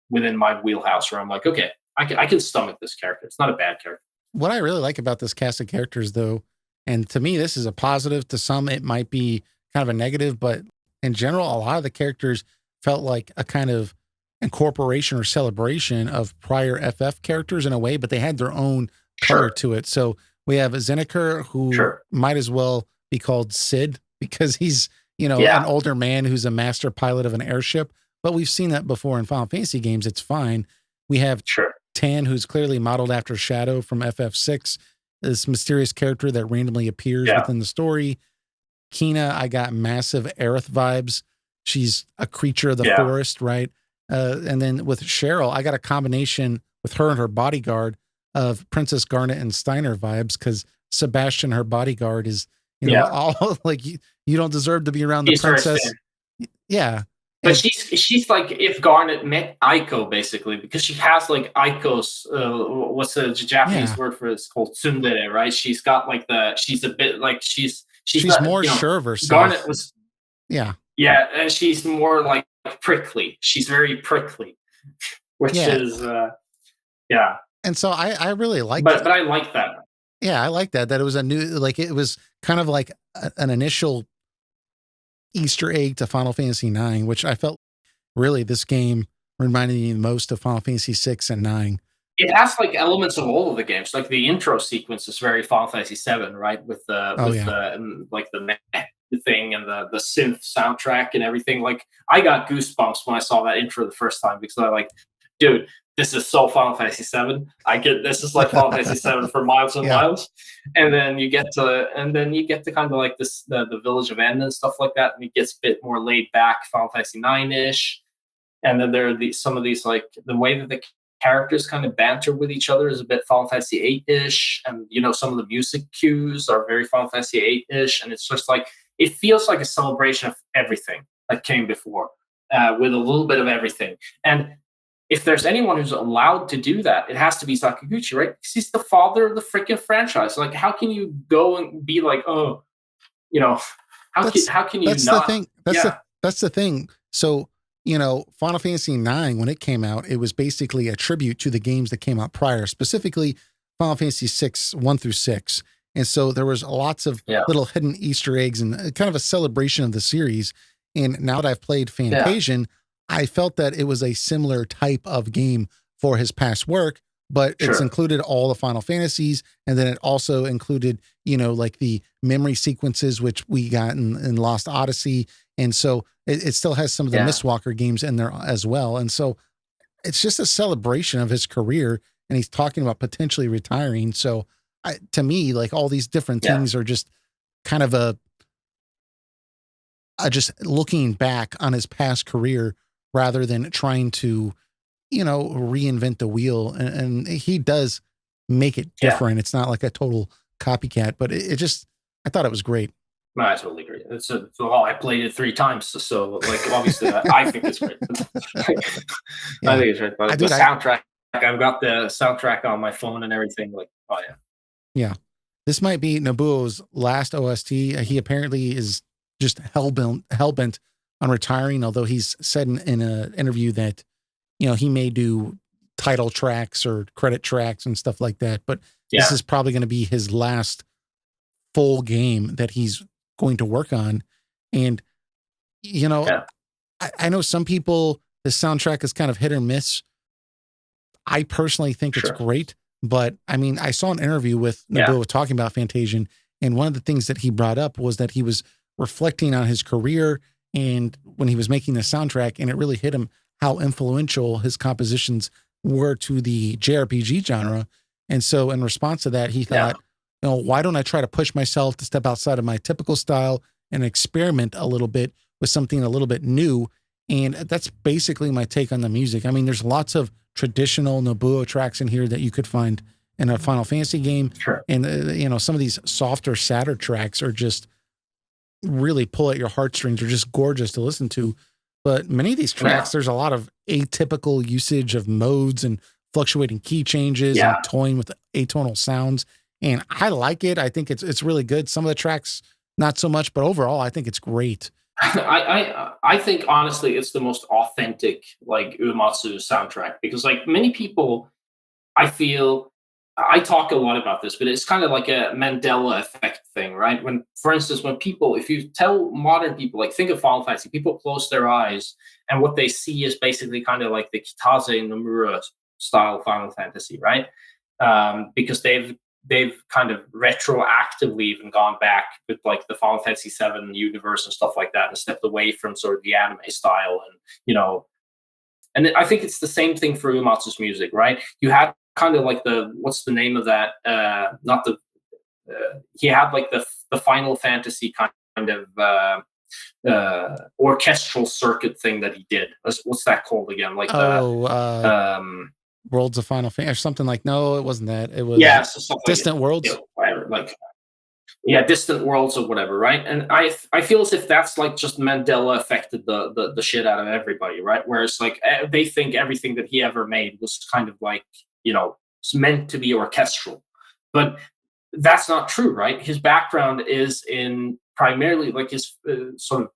within my wheelhouse where I'm like, okay, I can stomach this character. It's not a bad character. What I really like about this cast of characters, though, and to me, this is a positive. To some, it might be kind of a negative, but in general, a lot of the characters felt like a kind of incorporation or celebration of prior FF characters in a way, but they had their own color to it. So we have Zeniker, who might as well be called Sid because he's, an older man who's a master pilot of an airship. But we've seen that before in Final Fantasy games. It's fine. We have Tan, who's clearly modeled after Shadow from FF6, this mysterious character that randomly appears within the story. Kina, I got massive Aerith vibes. She's a creature of the forest, right? And then with Cheryl, I got a combination with her and her bodyguard of Princess Garnet and Steiner vibes because Sebastian, her bodyguard, is, all like, you don't deserve to be around the princess. Yeah. But she's like if Garnet met Aiko basically because she has like Aiko's what's the Japanese word for it? It's called tsundere, right? She's got like she's a bit like she's not, more sure of herself. Garnet was and she's more like prickly. She's very prickly, which is And so I really like but I like that. Yeah, I like that it was a new, like it was kind of like an initial Easter egg to Final Fantasy IX, which I felt really this game reminded me most of Final Fantasy VI and IX. It has like elements of all of the games. Like the intro sequence is very Final Fantasy VII, right? With the like the thing and the synth soundtrack and everything. Like I got goosebumps when I saw that intro the first time because I like, dude, this is so Final Fantasy VII. This is like Final Fantasy VII for miles and miles. And then you get to kind of like this the Village of End and stuff like that, and it gets a bit more laid back, Final Fantasy IX-ish. And then there are some of these like the way that the characters kind of banter with each other is a bit Final Fantasy VIII-ish, and some of the music cues are very Final Fantasy VIII-ish, and it's just like it feels like a celebration of everything that came before, with a little bit of everything. And if there's anyone who's allowed to do that, it has to be Sakaguchi, right? Because he's the father of the freaking franchise. Like, how can you go and be like, how can you that's not? The thing. That's the thing. So, Final Fantasy IX, when it came out, it was basically a tribute to the games that came out prior, specifically Final Fantasy VI, 1 through 6. And so there was lots of little hidden Easter eggs and kind of a celebration of the series. And now that I've played Fantasian, I felt that it was a similar type of game for his past work, but it's included all the Final Fantasies. And then it also included, like the memory sequences, which we got in Lost Odyssey. And so it still has some of the Mistwalker games in there as well. And so it's just a celebration of his career, and he's talking about potentially retiring. So to me, like all these different things are just kind of just looking back on his past career rather than trying to, reinvent the wheel. And he does make it different. It's not like a total copycat, but I thought it was great. No, I totally agree. I played it 3 times, so like obviously I think it's great. I think it's great. But the soundtrack, I've got the soundtrack on my phone and everything. Like, oh yeah. Yeah. This might be Nobuo's last OST. He apparently is just hell-bent on retiring, although he's said in an interview that, he may do title tracks or credit tracks and stuff like that. But this Yeah. is probably going to be his last full game that he's going to work on. And, you know, Yeah. I know some people, the soundtrack is kind of hit or miss. I personally think it's Sure. great, but I mean, I saw an interview with Yeah. Nobuo talking about Fantasian, and one of the things that he brought up was that he was reflecting on his career and when he was making the soundtrack, and it really hit him how influential his compositions were to the JRPG genre. And so, in response to that, he Yeah. thought, why don't I try to push myself to step outside of my typical style and experiment a little bit with something a little bit new? And that's basically my take on the music. I mean, there's lots of traditional Nobuo tracks in here that you could find in a Final Fantasy game. Sure. And, some of these softer, sadder tracks are just really pull at your heartstrings, are just gorgeous to listen to. But many of these tracks, Yeah. there's a lot of atypical usage of modes and fluctuating key changes Yeah. and toying with atonal sounds. And I like it. I think it's really good. Some of the tracks, not so much, but overall, I think it's great. I think honestly it's the most authentic like Uematsu soundtrack because like many people I feel I talk a lot about this, but it's kind of like a Mandela effect thing, right? When, for instance, when people, if you tell modern people, like think of Final Fantasy, people close their eyes and what they see is basically kind of like the Kitase Nomura style Final Fantasy, right? Because they've kind of retroactively even gone back with like the Final Fantasy VII universe and stuff like that, and stepped away from sort of the anime style, and and I think it's the same thing for Uematsu's music, right? You had kind of like the what's the name of that? Not the he had like the Final Fantasy kind of orchestral circuit thing that he did. What's that called again? Like the Worlds of Final Fantasy or something like, no, it wasn't that. It was yeah, so stuff like Distant Worlds. whatever, like yeah, distant worlds or whatever, right? And I feel as if that's like just Mandela affected the shit out of everybody, right? Whereas like they think everything that he ever made was kind of like it's meant to be orchestral, but that's not true, right? His background is in primarily like his sort of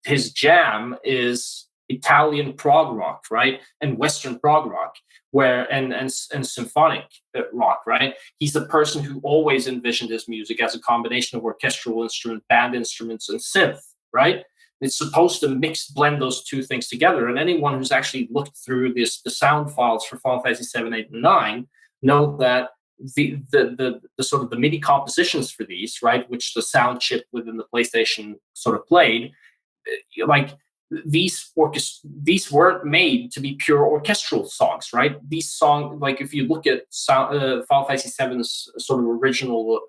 his jam is Italian prog rock, right, and Western prog rock, where and symphonic rock, right. He's the person who always envisioned his music as a combination of orchestral instrument, band instruments, and synth, right. It's supposed to blend those two things together. And anyone who's actually looked through the sound files for Final Fantasy 7, 8, and 9 know that the sort of the MIDI compositions for these, right, which the sound chip within the PlayStation sort of played, like these weren't made to be pure orchestral songs, right? These songs, like if you look at Final Fantasy VII's sort of original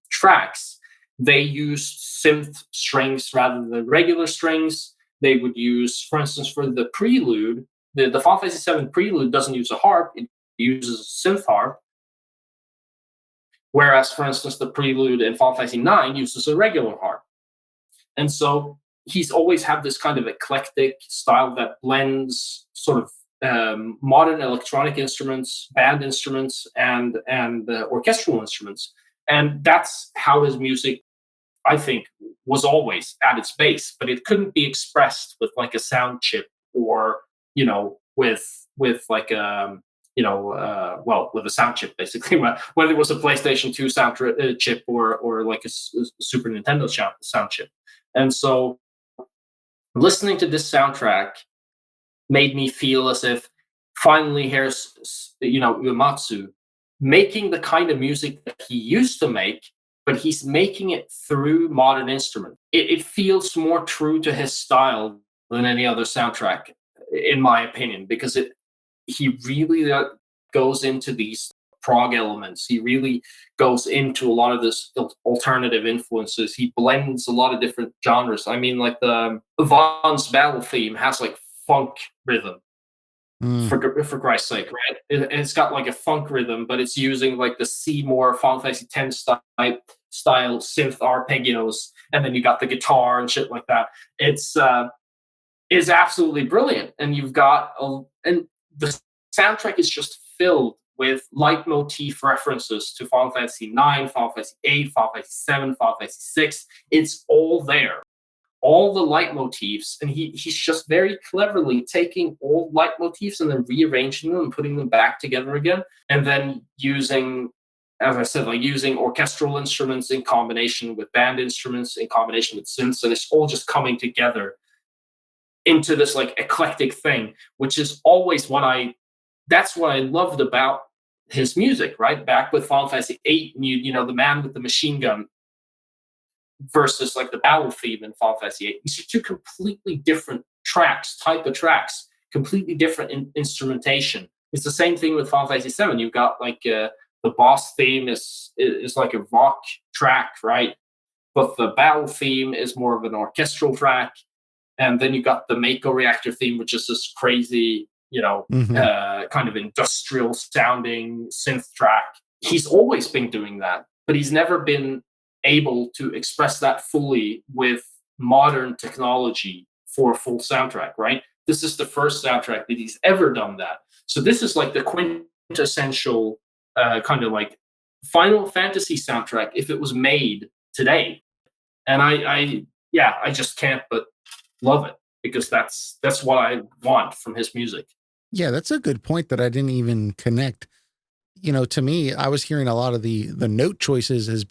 tracks, they used synth strings rather than regular strings. They would use, for instance, for the prelude, the Final Fantasy VII prelude doesn't use a harp; it uses a synth harp. Whereas, for instance, the prelude in Final Fantasy IX uses a regular harp. And so he's always had this kind of eclectic style that blends sort of modern electronic instruments, band instruments, and orchestral instruments. And that's how his music, I think, was always at its base. But it couldn't be expressed with like a sound chip or with like well, with a sound chip, basically, whether it was a PlayStation 2 sound chip or like a Super Nintendo sound chip. And so listening to this soundtrack made me feel as if finally here's Uematsu making the kind of music that he used to make, but he's making it through modern instruments. It feels more true to his style than any other soundtrack, in my opinion, because he really goes into these prog elements. He really goes into a lot of this alternative influences. He blends a lot of different genres. I mean, like the Vaughn's battle theme has like funk rhythm. For Christ's sake, right? It's got like a funk rhythm, but it's using like the Seymour Final Fantasy X style synth arpeggios, and then you got the guitar and shit like that. It's is absolutely brilliant, and you've got and the soundtrack is just filled with leitmotif references to Final Fantasy IX, Final Fantasy VIII, Final Fantasy VII, Final Fantasy VI. It's all there. All the leitmotifs, and he's just very cleverly taking all leitmotifs and then rearranging them and putting them back together again, and then using as I said, like using orchestral instruments in combination with band instruments, in combination with synths, and it's all just coming together into this like eclectic thing, which is always that's what I loved about his music, right? Back with Final Fantasy VIII, you know, the man with the machine gun versus like the battle theme in Final Fantasy VIII. These are two completely different type of tracks, completely different instrumentation. It's the same thing with Final Fantasy VII. You've got like the boss theme is like a rock track, right? But the battle theme is more of an orchestral track. And then you got the Mako reactor theme, which is this crazy, you know, kind of industrial sounding synth track. He's always been doing that, but he's never been able to express that fully with modern technology for a full soundtrack, right? This is the first soundtrack that he's ever done that. So this is like the quintessential kind of like Final Fantasy soundtrack if it was made today. And I just can't but love it because that's what I want from his music. Yeah, that's a good point that I didn't even connect. You know, to me, I was hearing a lot of the note choices as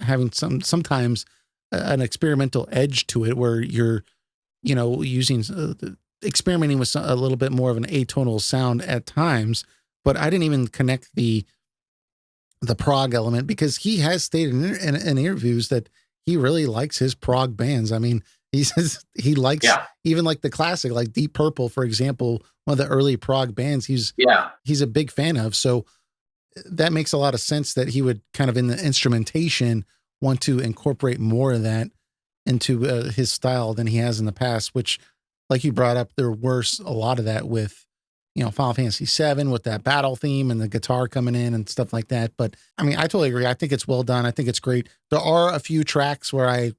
having sometimes an experimental edge to it, where you're, you know, using experimenting with a little bit more of an atonal sound at times. But I didn't even connect the prog element, because he has stated in interviews that he really likes his prog bands. I mean, he says he likes even like the classic, like Deep Purple, for example, one of the early prog bands he's a big fan of. So that makes a lot of sense that he would kind of in the instrumentation want to incorporate more of that into his style than he has in the past, which, like you brought up, there was a lot of that with, you know, Final Fantasy VII with that battle theme and the guitar coming in and stuff like that. But I mean, I totally agree. I think it's well done. I think it's great. There are a few tracks where I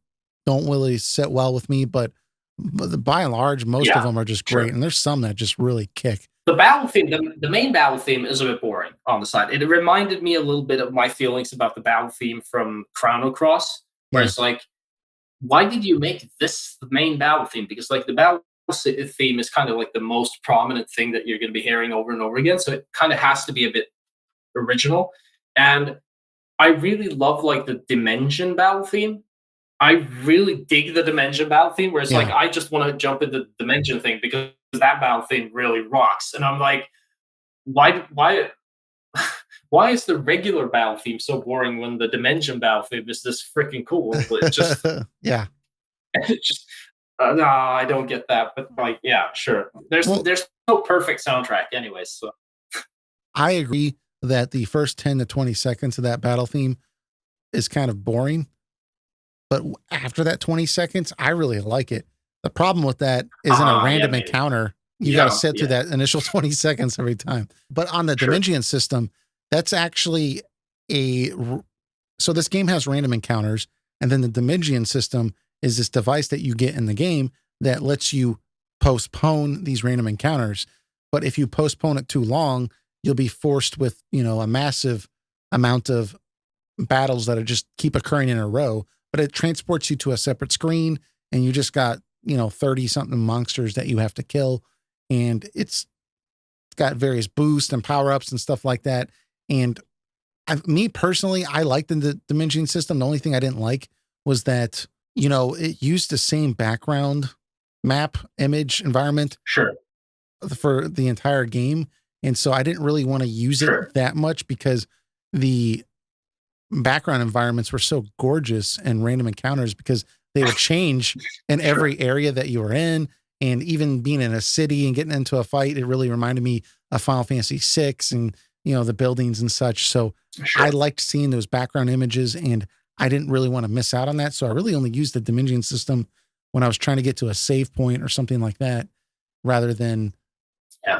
don't really sit well with me, but by and large, most of them are just great. And there's some that just really kick. The battle theme, the main battle theme is a bit boring on the side. It reminded me a little bit of my feelings about the battle theme from Chrono Cross, where it's like, why did you make this the main battle theme? Because like the battle theme is kind of like the most prominent thing that you're going to be hearing over and over again. So it kind of has to be a bit original. And I really love like the Dimension battle theme. I really dig the Dimension battle theme, where it's like, I just want to jump into the Dimension thing because that battle theme really rocks. And I'm like, why is the regular battle theme so boring when the Dimension battle theme is this freaking cool? But it just, it's just, no, I don't get that. But like, yeah, sure. There's no perfect soundtrack anyways. So I agree that the first 10 to 20 seconds of that battle theme is kind of boring. But after that 20 seconds, I really like it. The problem with that is in a random encounter, you got to sit through that initial 20 seconds every time. But on the Dimension system, that's actually so this game has random encounters, and then the Dimension system is this device that you get in the game that lets you postpone these random encounters. But if you postpone it too long, you'll be forced with, you know, a massive amount of battles that are just keep occurring in a row. But it transports you to a separate screen, and you just got, you know, 30 something monsters that you have to kill. And it's got various boosts and power ups and stuff like that. And me personally, I liked the Dimension system. The only thing I didn't like was that, you know, it used the same background map, image, environment for the entire game. And so I didn't really want to use it that much, because the background environments were so gorgeous and random encounters, because they would change in every area that you were in. And even being in a city and getting into a fight, it really reminded me of Final Fantasy VI and, you know, the buildings and such. So I liked seeing those background images, and I didn't really want to miss out on that. So I really only used the Dimension system when I was trying to get to a save point or something like that, rather than,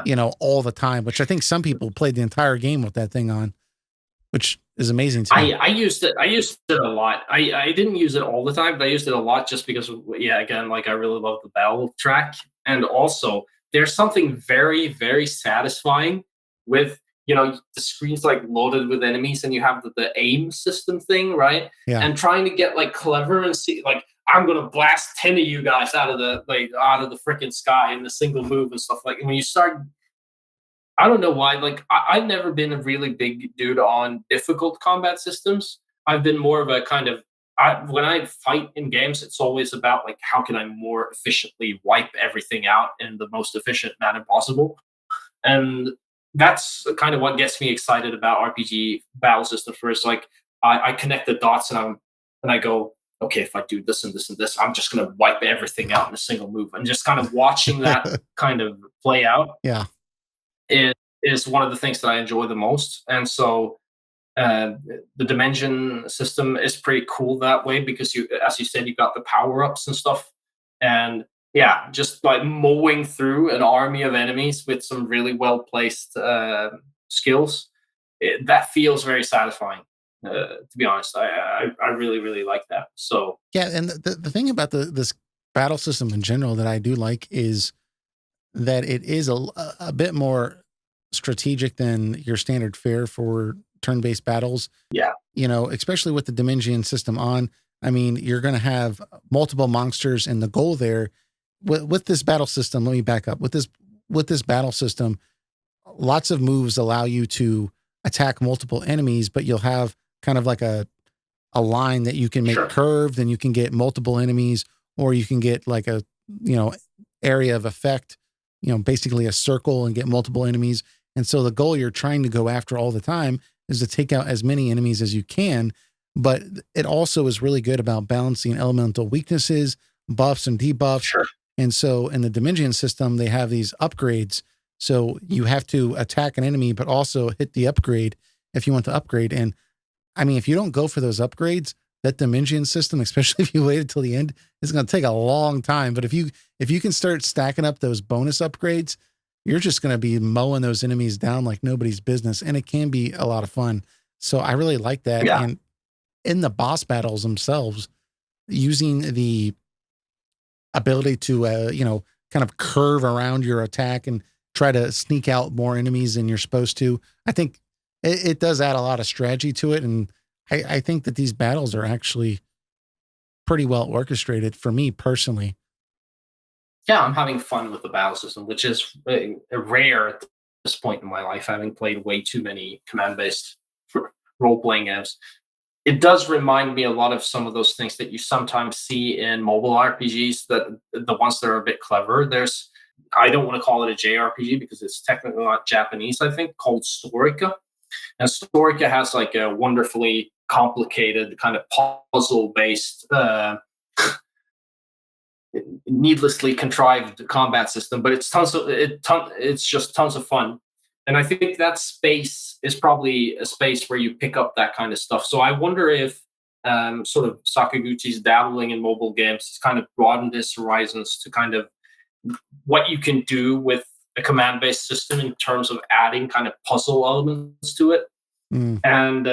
you know, all the time, which I think some people played the entire game with that thing on, which is amazing to me. I used it a lot. I didn't use it all the time, but I used it a lot just because, again, like I really love the battle track. And also there's something very, very satisfying with, you know, the screen's like loaded with enemies and you have the aim system thing, right? And trying to get like clever and see, like, I'm going to blast 10 of you guys out of the freaking sky in a single move and stuff. Like when you start, I don't know why. Like I've never been a really big dude on difficult combat systems. I've been more of a kind of when I fight in games, it's always about like how can I more efficiently wipe everything out in the most efficient manner possible, and that's kind of what gets me excited about RPG battle systems. Where it's like I connect the dots and I go, okay, if I do this and this and this, I'm just going to wipe everything out in a single move, and just kind of watching that kind of play out Yeah. is is one of the things that I enjoy the most. And so uh, the dimension system is pretty cool that way because you, as you said, you got the power ups and stuff, and yeah, just like mowing through an army of enemies with some really well placed skills, that feels very satisfying. To be honest, I really really like that. So Yeah. And the thing about this battle system in general that I do like is that it is a bit more strategic than your standard fare for turn-based battles. yeah, Especially with the Dimension system on. I mean, you're going to have multiple monsters, and the goal there with this battle system. Let me back up. With this battle system, lots of moves allow you to attack multiple enemies, but you'll have kind of like a line that you can make sure, curved, and you can get multiple enemies, or you can get like a you know area of effect, basically a circle and get multiple enemies. And so the goal you're trying to go after all the time is to take out as many enemies as you can. But it also is really good about balancing elemental weaknesses, buffs and debuffs. sure, And so in the Dimension system, they have these upgrades. So you have to attack an enemy, but also hit the upgrade if you want to upgrade. And I mean, if you don't go for those upgrades, that Dimension system, especially if you wait until the end, is going to take a long time. But if you can start stacking up those bonus upgrades, you're just going to be mowing those enemies down like nobody's business, and it can be a lot of fun. So I really like that. yeah, And in the boss battles themselves, using the ability to kind of curve around your attack and try to sneak out more enemies than you're supposed to, I think it does add a lot of strategy to it. And I think that these battles are actually pretty well orchestrated for me personally. yeah. I'm having fun with the battle system, which is rare at this point in my life, having played way too many command based role playing games. It does remind me a lot of some of those things that you sometimes see in mobile RPGs, that the ones that are a bit clever. There's, I don't want to call it a JRPG because it's technically not Japanese, I think, called Storica. And Storica has like a wonderfully complicated kind of puzzle based, needlessly contrived combat system, but it's it's just tons of fun. And I think that space is probably a space where you pick up that kind of stuff. So I wonder if sort of Sakaguchi's dabbling in mobile games has kind of broadened his horizons to kind of what you can do with a command-based system in terms of adding kind of puzzle elements to it. Mm. And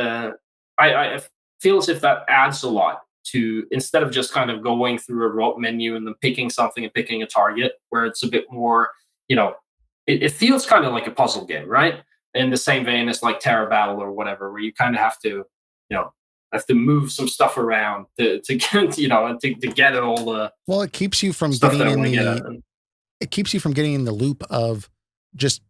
I feel as if that adds a lot to, instead of just kind of going through a rote menu and then picking something and picking a target, where it's a bit more, it feels kind of like a puzzle game, right? In the same vein as like Terra Battle or whatever, where you kind of have to move some stuff around to get, to get at all the Well, it keeps you from stuff getting that I in want to get at. the it keeps you from getting in the loop of just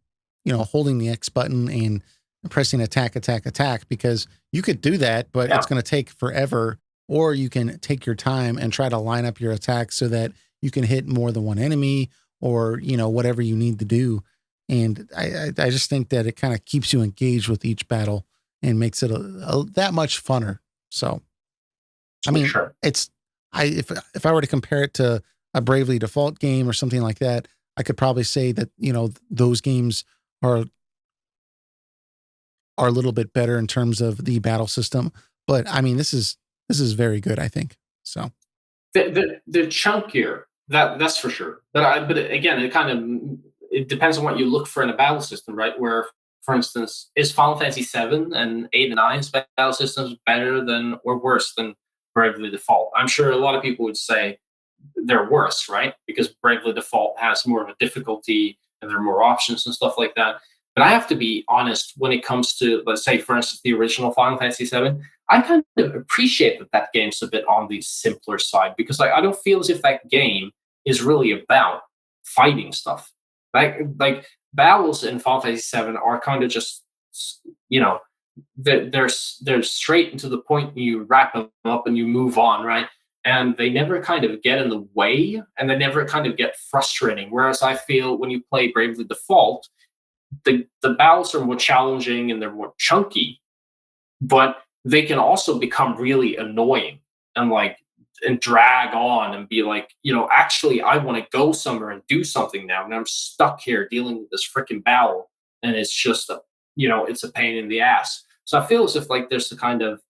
holding the X button and pressing attack, attack, attack, because you could do that, but Yeah, it's going to take forever. Or you can take your time and try to line up your attacks so that you can hit more than one enemy, or whatever you need to do. And I just think that it kind of keeps you engaged with each battle and makes it that much funner. So I for mean, sure. it's if I were to compare it to a Bravely Default game or something like that, I could probably say that those games are a little bit better in terms of the battle system. But I mean, this is very good, I think. So They're chunkier. That's for sure. But again, it depends on what you look for in a battle system, right? Where, for instance, is Final Fantasy 7 and 8 and 9's battle systems better than or worse than Bravely Default? I'm sure a lot of people would say they're worse, right? Because Bravely Default has more of a difficulty and there are more options and stuff like that. But I have to be honest when it comes to, let's say, for instance, the original Final Fantasy 7. I kind of appreciate that that game's a bit on the simpler side because I don't feel as if that game is really about fighting stuff. Like battles in Final Fantasy 7 are kind of just, you know, they're straight and to the point. You wrap them up and you move on, right? And they never kind of get in the way, and they never kind of get frustrating. Whereas I feel when you play Bravely Default, the battles are more challenging and they're more chunky, but they can also become really annoying and like and drag on and be like, actually I want to go somewhere and do something now, and I'm stuck here dealing with this freaking battle, and it's just it's a pain in the ass. So I feel as if like there's the kind of,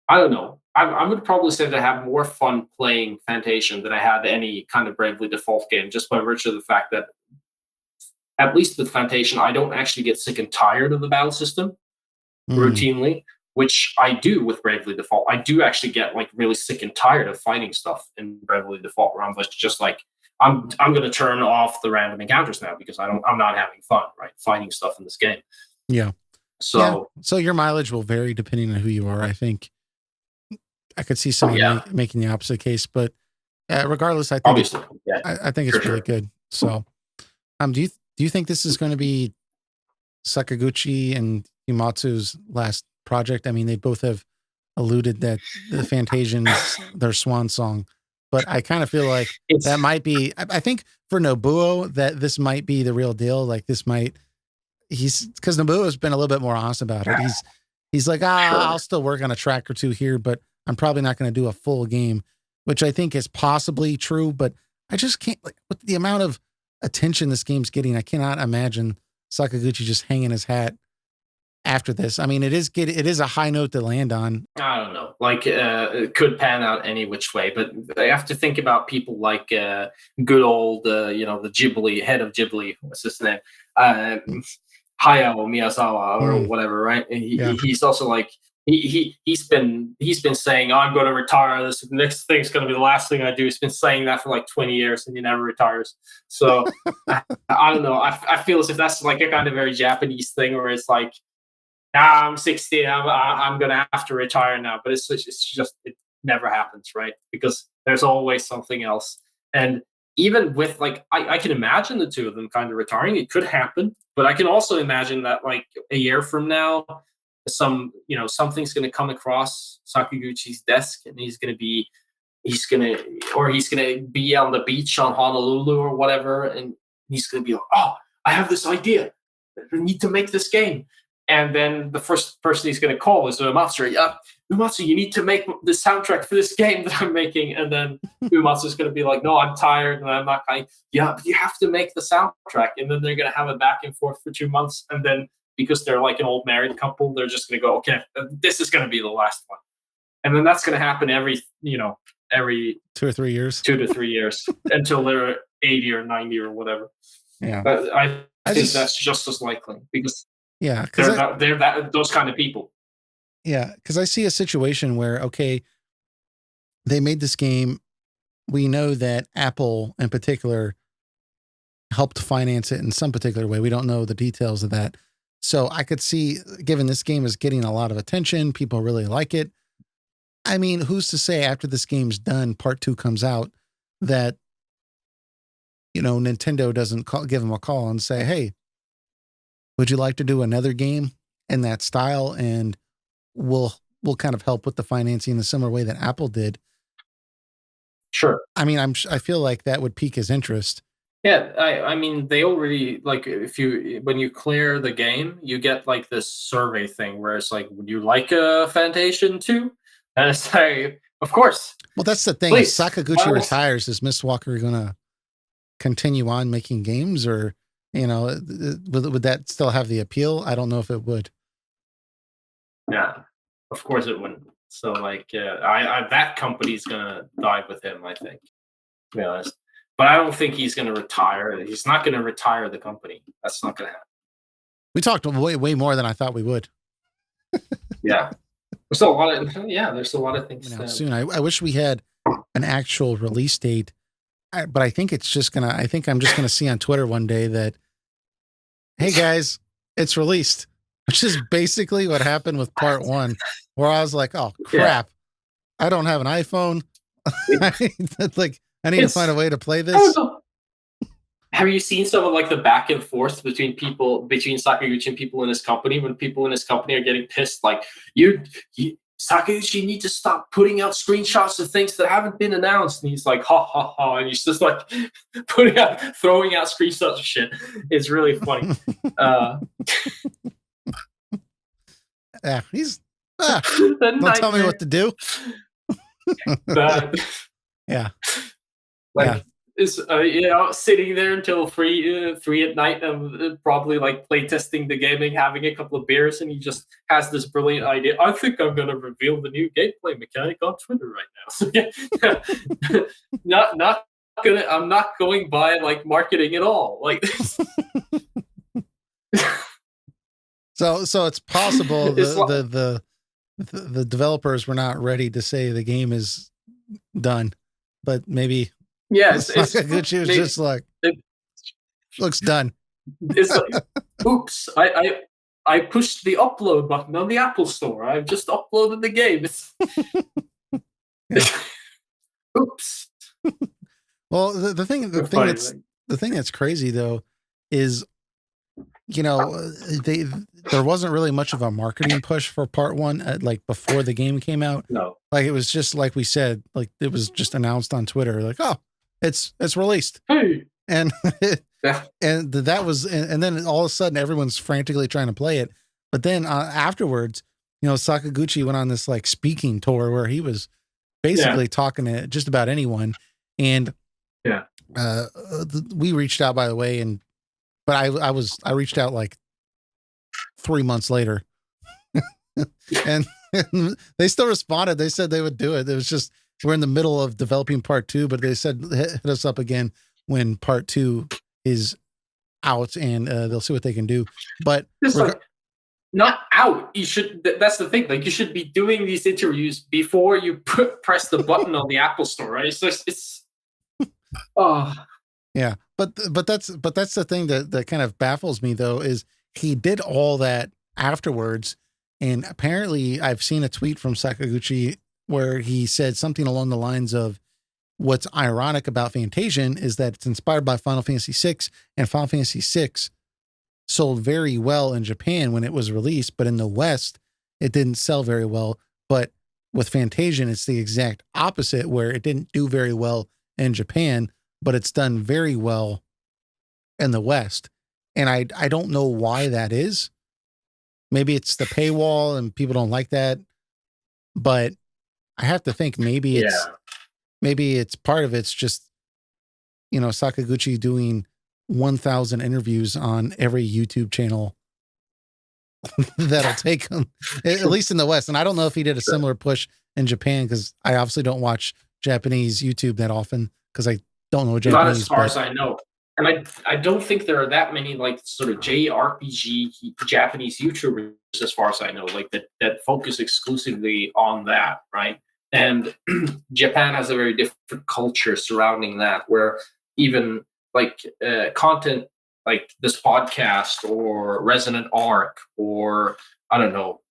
I don't know. I would probably say that I have more fun playing Fantasian than I had any kind of Bravely Default game, just by virtue of the fact that at least with Fantasian, I don't actually get sick and tired of the battle system Mm, routinely, which I do with Bravely Default. I do actually get like really sick and tired of fighting stuff in Bravely Default, where I'm just like, I'm going to turn off the random encounters now because I'm not having fun, right, fighting stuff in this game. yeah. Yeah. So So your mileage will vary depending on who you are. I think I could see someone yeah, making the opposite case, but regardless, obviously, yeah, I think for it's really sure. good. So, do you think this is going to be Sakaguchi and Yumatsu's last project? I mean, they both have alluded that the Fantasian's their swan song, but I kind of feel like that It's might be. I think for Nobuo that this might be the real deal. Like this might he's because Nobuo has been a little bit more honest about it. He's like, I'll sure. still work on a track or two here, but I'm probably not going to do a full game, which I think is possibly true. But I just can't like with the amount of attention this game's getting. I cannot imagine Sakaguchi just hanging his hat after this. I mean, it is a high note to land on. I don't know. Like, it could pan out any which way, but I have to think about people like good old, the Ghibli head of Ghibli. What's his name? Uh, Hayao Miyazawa or Mm, whatever, right? And yeah. he's also like he's been saying, "Oh, I'm going to retire. This next thing's going to be the last thing I do." He's been saying that for like 20 years, and he never retires. So I don't know. I feel as if that's like a kind of very Japanese thing, where it's like, nah, I'm 60. I'm gonna have to retire now. But it's just it never happens, right? Because there's always something else. And even with like, I can imagine the two of them kind of retiring. It could happen, but I can also imagine that like a year from now, something's gonna come across Sakaguchi's desk, and he's gonna he's gonna be on the beach on Honolulu or whatever, and he's gonna be like, oh, I have this idea. We need to make this game. And then the first person he's going to call is Uematsu. Uematsu, you need to make the soundtrack for this game that I'm making. And then Uematsu is going to be like, no, I'm tired and I'm not going. Yeah, but you have to make the soundtrack. And then they're going to have a back and forth for 2 months. And then because they're like an old married couple, they're just going to go, okay, this is going to be the last one. And then that's going to happen every 2 or 3 years. 2 to 3 years until they're 80 or 90 or whatever. Yeah. But I I think just that's just as likely because yeah, because they're those kind of people. I see a situation where okay, they made this game. We know that Apple in particular helped finance it in some particular way. We don't know the details of that. So I could see, given this game is getting a lot of attention, people really like it. I mean, who's to say after this game's done, part two comes out, that, Nintendo doesn't give them a call and say, hey, would you like to do another game in that style? And we'll kind of help with the financing in a similar way that Apple did. Sure. I mean, I feel like that would pique his interest. Yeah, I mean they already like if you when you clear the game, you get like this survey thing where it's like, would you like a Fantasian too? And it's like, of course, Well, that's the thing. If please. Sakaguchi retires, is Miss Walker going to continue on making games, or would that still have the appeal? I don't know if it would. Yeah, of course it wouldn't. So like, I that company's gonna die with him, I think. To be honest, but I don't think he's gonna retire. He's not gonna retire the company. That's not gonna happen. We talked way more than I thought we would. Yeah, there's a lot of There's a lot of things. Soon. I wish we had an actual release date, but I think it's just gonna. I think I'm just gonna see on Twitter one day that, hey guys, it's released, which is basically what happened with part one, where I was like, oh Yeah, crap, I don't have an iPhone. it, like I need to find it's a way to play I don't this. know. have you seen some of like the back and forth between Sakaguchi and people in his company when people in his company are getting pissed like you Sakaguchi need to stop putting out screenshots of things that haven't been announced, and he's like ha ha ha, and he's just like throwing out screenshots of shit. It's really funny. Yeah, he's don't tell me what to do. Yeah, like yeah. is sitting there until three at night, probably like playtesting the gaming, having a couple of beers, and he just has this brilliant idea. I think I'm gonna reveal the new gameplay mechanic on Twitter right now. So, not gonna. I'm not going by like marketing at all. Like. So it's possible It's like, the developers were not ready to say the game is done, but maybe Sakaguchi was just like, looks done. It's like, oops, I pushed the upload button on the Apple Store. I've just uploaded the game. Oops. Well, the thing that's crazy though is, you know, there wasn't really much of a marketing push for part one, like before the game came out. No, like it was just like we said, like it was just announced on Twitter, like, oh, it's released, hey. and Yeah. and that was, and then all of a sudden everyone's frantically trying to play it. But then afterwards, you know, Sakaguchi went on this like speaking tour where he was basically talking to just about anyone, and we reached out, by the way, but I reached out like 3 months later, and they still responded. They said they would do it. It was just, we're in the middle of developing part 2, but they said hit us up again when part 2 is out, and they'll see what they can do. But not out. You should. That's the thing. Like, you should be doing these interviews before you press the button on the Apple Store, right? It's oh. Yeah, but that's the thing that kind of baffles me though, is he did all that afterwards, and apparently I've seen a tweet from Sakaguchi where he said something along the lines of, what's ironic about Fantasian is that it's inspired by Final Fantasy VI, and Final Fantasy VI sold very well in Japan when it was released, but in the West it didn't sell very well. But with Fantasian, it's the exact opposite, where it didn't do very well in Japan, but it's done very well in the West. And I don't know why that is. Maybe it's the paywall and people don't like that, but I have to think maybe it's part of it's just, you know, Sakaguchi doing 1,000 interviews on every YouTube channel that'll take him, at least in the West. And I don't know if he did a similar push in Japan, because I obviously don't watch Japanese YouTube that often, because I don't know Japanese. Not as far as I know. And I don't think there are that many like sort of JRPG Japanese YouTubers, as far as I know, like that focus exclusively on that, right? And Japan has a very different culture surrounding that, where even like content like this podcast or Resonant Arc, or I don't know,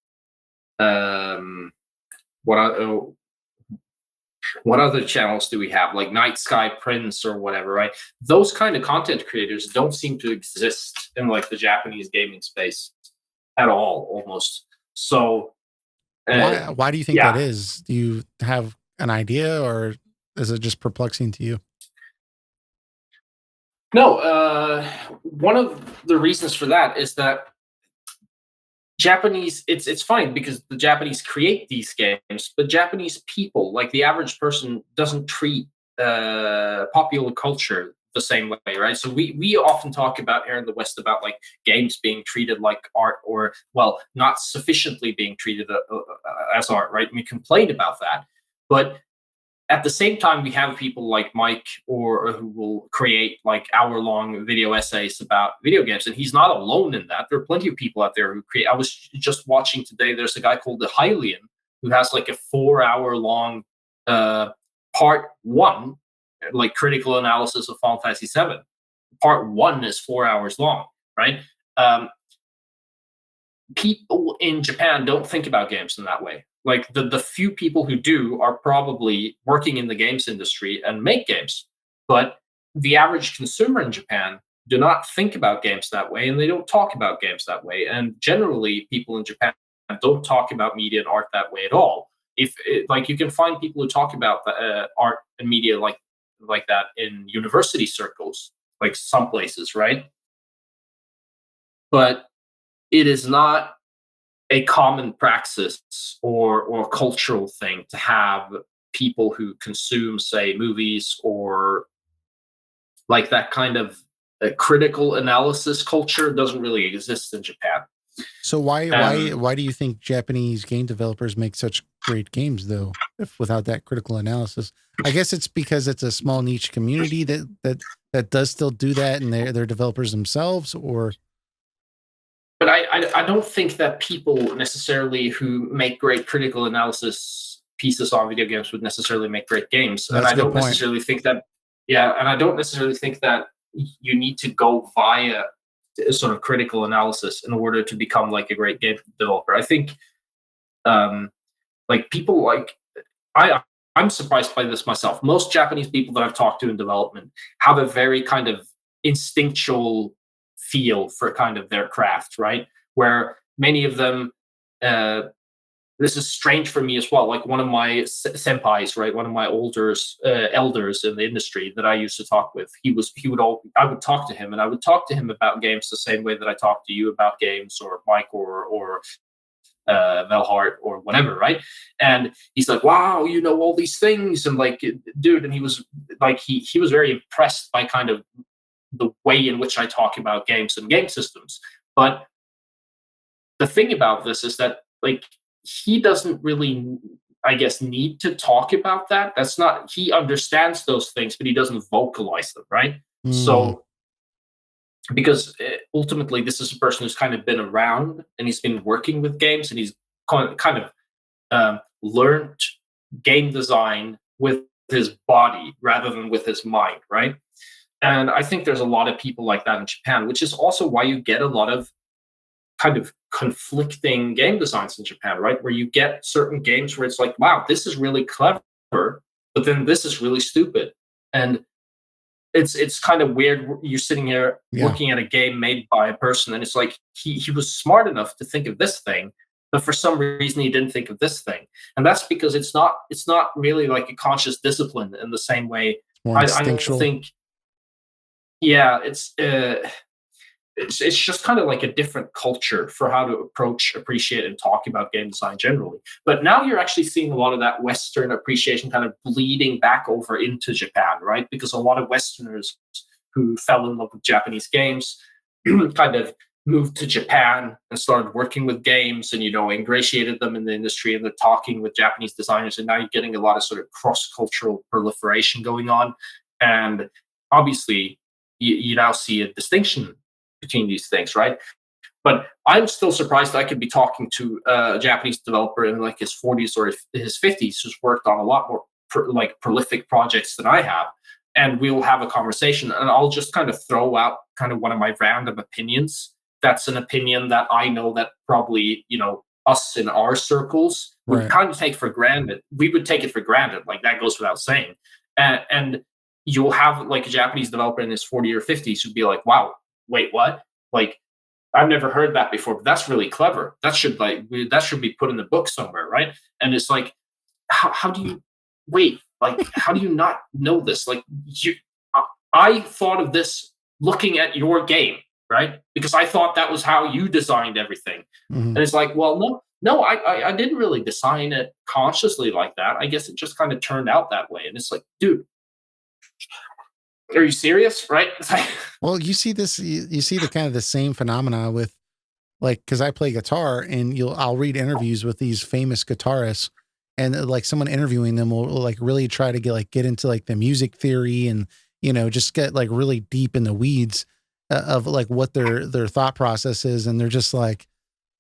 what other channels do we have, like Night Sky Prince or whatever, right? Those kind of content creators don't seem to exist in like the Japanese gaming space at all, almost. So why do you think that is? Do you have an idea, or is it just perplexing to you? No, one of the reasons for that is that Japanese, it's fine because the Japanese create these games, but Japanese people, like the average person, doesn't treat popular culture the same way, right? So we often talk about here in the West about like games being treated like art, or well, not sufficiently being treated as art, right? And we complain about that, but at the same time, we have people like Mike, or who will create like hour-long video essays about video games, and he's not alone in that. There are plenty of people out there who create. I was just watching today. There's a guy called the Hylian who has like a 4-hour-long part 1, like critical analysis of Final Fantasy VII. Part 1 is 4 hours long, right? People in Japan don't think about games in that way. Like the few people who do are probably working in the games industry and make games, but the average consumer in Japan do not think about games that way, and they don't talk about games that way. And generally, people in Japan don't talk about media and art that way at all. If like you can find people who talk about art and media like that in university circles, like some places, right? But it is not a common praxis or cultural thing to have people who consume, say, movies or like that kind of critical analysis culture doesn't really exist in Japan. So why Um, why do you think Japanese game developers make such great games though, if without that critical analysis? I guess it's because it's a small niche community that does still do that, and they're developers themselves, or but I don't think that people necessarily who make great critical analysis pieces on video games would necessarily make great games, and that's I a good don't point. necessarily think that. Yeah, and I don't necessarily think that you need to go via a sort of critical analysis in order to become like a great game developer. I think um, like people like I I'm surprised by this myself. Most Japanese people that I've talked to in development have a very kind of instinctual feel for kind of their craft, right? Where many of them, uh, this is strange for me as well. Like one of my senpais, right, one of my elders in the industry that I used to talk with. He would all I would talk to him, and I would talk to him about games the same way that I talk to you about games, or Mike, or Velhart or whatever, right? And he's like, "Wow, you know all these things," and like, dude, and he was like, he was very impressed by kind of the way in which I talk about games and game systems. But the thing about this is that like he doesn't really, I guess, need to talk about that. That's not he understands those things, but he doesn't vocalize them, right? Mm, So because ultimately this is a person who's kind of been around and he's been working with games and he's kind of learned game design with his body rather than with his mind, right? And I think there's a lot of people like that in Japan, which is also why you get a lot of kind of conflicting game designs in Japan, right? Where you get certain games where it's like, wow, this is really clever, but then this is really stupid. And it's kind of weird. You're sitting here yeah. looking at a game made by a person, and it's like he was smart enough to think of this thing, but for some reason he didn't think of this thing, and that's because it's not really like a conscious discipline in the same way. It's more I don't instinctual. think. Yeah, it's just kind of like a different culture for how to approach, appreciate, and talk about game design generally. But now you're actually seeing a lot of that Western appreciation kind of bleeding back over into Japan, right? Because a lot of Westerners who fell in love with Japanese games kind of moved to Japan and started working with games and, ingratiated them in the industry, and they're talking with Japanese designers. And now you're getting a lot of sort of cross cultural proliferation going on. And obviously, you now see a distinction between these things, right? But I'm still surprised I could be talking to a Japanese developer in like his 40s or his 50s who's worked on a lot more prolific projects than I have. And we'll have a conversation, and I'll just kind of throw out kind of one of my random opinions. That's an opinion that I know that probably, us in our circles would Right. kind of take for granted. We would take it for granted. Like that goes without saying. And you'll have like a Japanese developer in his 40 or 50s who'd be like, wow, wait, what? Like, I've never heard that before, but that's really clever. That should be put in the book somewhere, right? And it's like, how do you wait? Like, how do you not know this? Like, I thought of this looking at your game, right? Because I thought that was how you designed everything. Hmm. And it's like, well, no, I didn't really design it consciously like that. I guess it just kind of turned out that way. And it's like, dude, are you serious? Right? It's like, Well, you see this, you see the kind of the same phenomena with like, cause I play guitar and I'll read interviews with these famous guitarists, and like someone interviewing them will like really try to get into like the music theory and, just get like really deep in the weeds of like what their thought process is. And they're just like,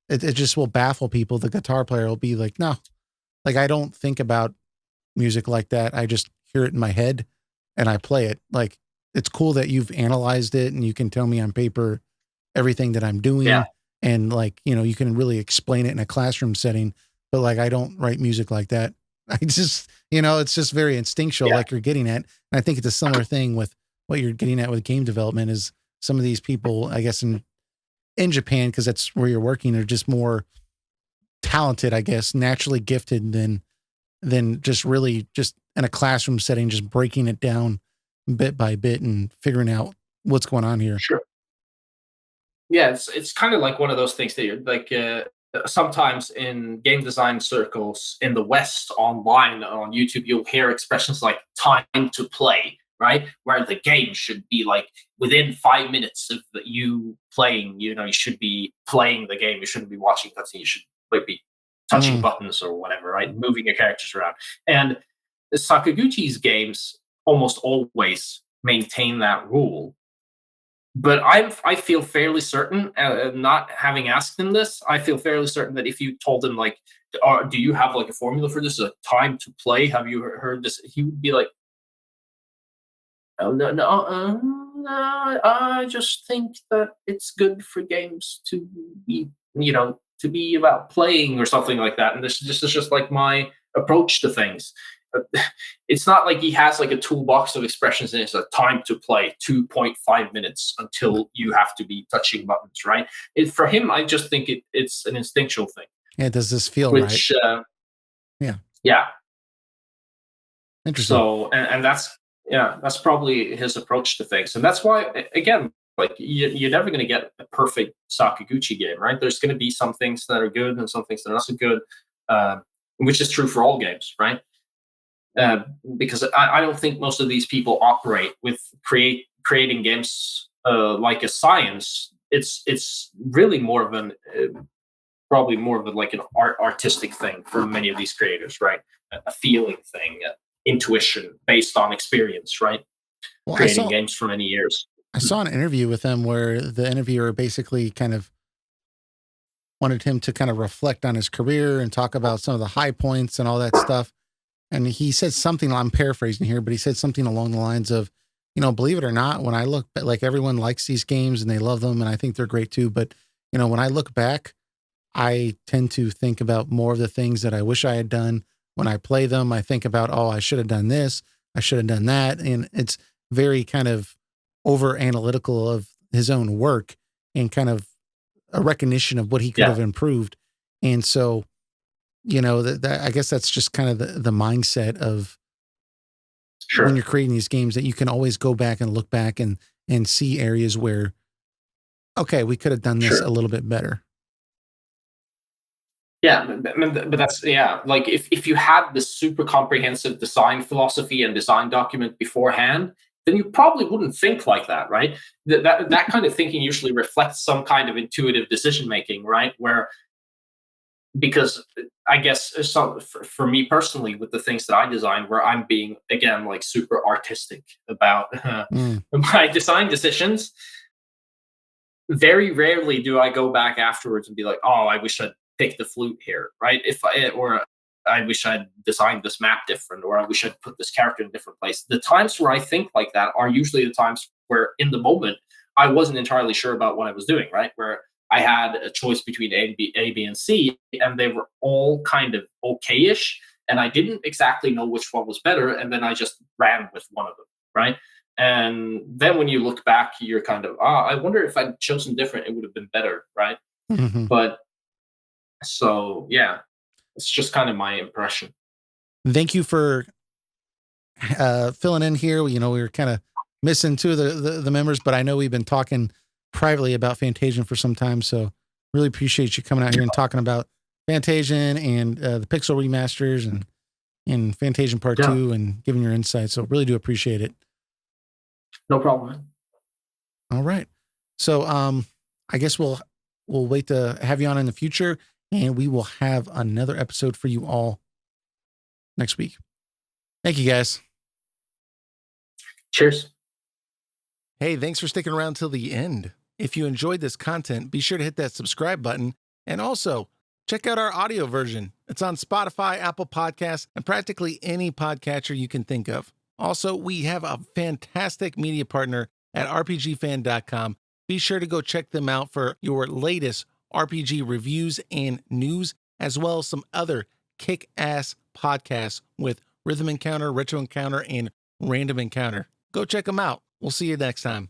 it just will baffle people. The guitar player will be like, no, like, I don't think about music like that. I just hear it in my head and I play it. Like, it's cool that you've analyzed it and you can tell me on paper everything that I'm yeah, doing. And like, you can really explain it in a classroom setting, but like, I don't write music like that. I just, it's just very instinctual, yeah, like you're getting at. And I think it's a similar thing with what you're getting at with game development is some of these people, I guess in Japan, because that's where you're working, are just more talented, I guess, naturally gifted than just really just in a classroom setting, just breaking it down bit by bit and figuring out what's going on here. Sure. Yeah, it's kind of like one of those things that you're like sometimes in game design circles in the West online on YouTube, you'll hear expressions like "time to play," right? Where the game should be like within 5 minutes of you playing. You know, you should be playing the game. You shouldn't be watching cutscenes. You should like, be touching Mm. buttons or whatever, right? Moving your characters around. And Sakaguchi's games almost always maintain that rule, but I feel fairly certain, not having asked him this, I feel fairly certain that if you told him like, Do you have like a formula for this? A time to play? Have you heard this?" He would be like, "Oh no, no, no, I just think that it's good for games to be, to be about playing or something like that." And this is just like my approach to things. Uh, It's not like he has like a toolbox of expressions and it's a time to play 2.5 minutes until you have to be touching buttons, right? For him, I just think it's an instinctual thing, Yeah, does this feel right? which, Yeah, yeah. interesting. So, and that's, yeah, that's probably his approach to things. And that's why, again, like you're never going to get a perfect Sakaguchi game, right? There's going to be some things that are good and some things that are not so good, uh, which is true for all games, right? uh, because I don't think most of these people operate with creating games like a science. It's really more of an probably more of a, like an artistic thing for many of these creators, right? A feeling thing, intuition based on experience, right? Well, Creating games for many years. I saw an interview with him where the interviewer basically kind of wanted him to kind of reflect on his career and talk about some of the high points and all that stuff. And he said something, I'm paraphrasing here, but he said something along the lines of, believe it or not, when I look back, like everyone likes these games and they love them and I think they're great too. But, when I look back, I tend to think about more of the things that I wish I had done. When I play them, I think about, oh, I should have done this. I should have done that. And it's very kind of over analytical of his own work and kind of a recognition of what he could Yeah, have improved. And so, that I guess that's just kind of the mindset of when sure. you're creating these games, that you can always go back and look back and see areas where, okay, we could have done this a Sure. little bit better. Yeah, but that's, yeah. Like if you had this super comprehensive design philosophy and design document beforehand, then you probably wouldn't think like that, right? That kind of thinking usually reflects some kind of intuitive decision making, right? Where, because I guess for me personally, with the things that I design, where I'm being again like super artistic about Mm, my design decisions, very rarely do I go back afterwards and be like, "Oh, I wish I'd picked the flute here," right? If I or I wish I'd designed this map different, or I wish I'd put this character in a different place. The times where I think like that are usually the times where, in the moment, I wasn't entirely sure about what I was doing, right? Where I had a choice between A, B, and C, and they were all kind of okayish, and I didn't exactly know which one was better, and then I just ran with one of them, right? And then when you look back, you're kind of, I wonder if I'd chosen different, it would have been better, right? mhm. But so yeah, it's just kind of my impression. Thank you for filling in here. We were kind of missing two of the members, but I know we've been talking privately about Fantasian for some time. So really appreciate you coming out here and talking about Fantasian and the Pixel remasters and Fantasian Part Yeah, 2 and giving your insights. So really do appreciate it. no problem. All right. So I guess we'll wait to have you on in the future, and we will have another episode for you all next week. Thank you guys. Cheers. Hey, thanks for sticking around till the end. If you enjoyed this content, be sure to hit that subscribe button and also check out our audio version. It's on Spotify, Apple Podcasts, and practically any podcatcher you can think of. Also, we have a fantastic media partner at rpgfan.com. Be sure to go check them out for your latest RPG reviews and news, as well as some other kick-ass podcasts with Rhythm Encounter, Retro Encounter, and Random Encounter. Go check them out. We'll see you next time.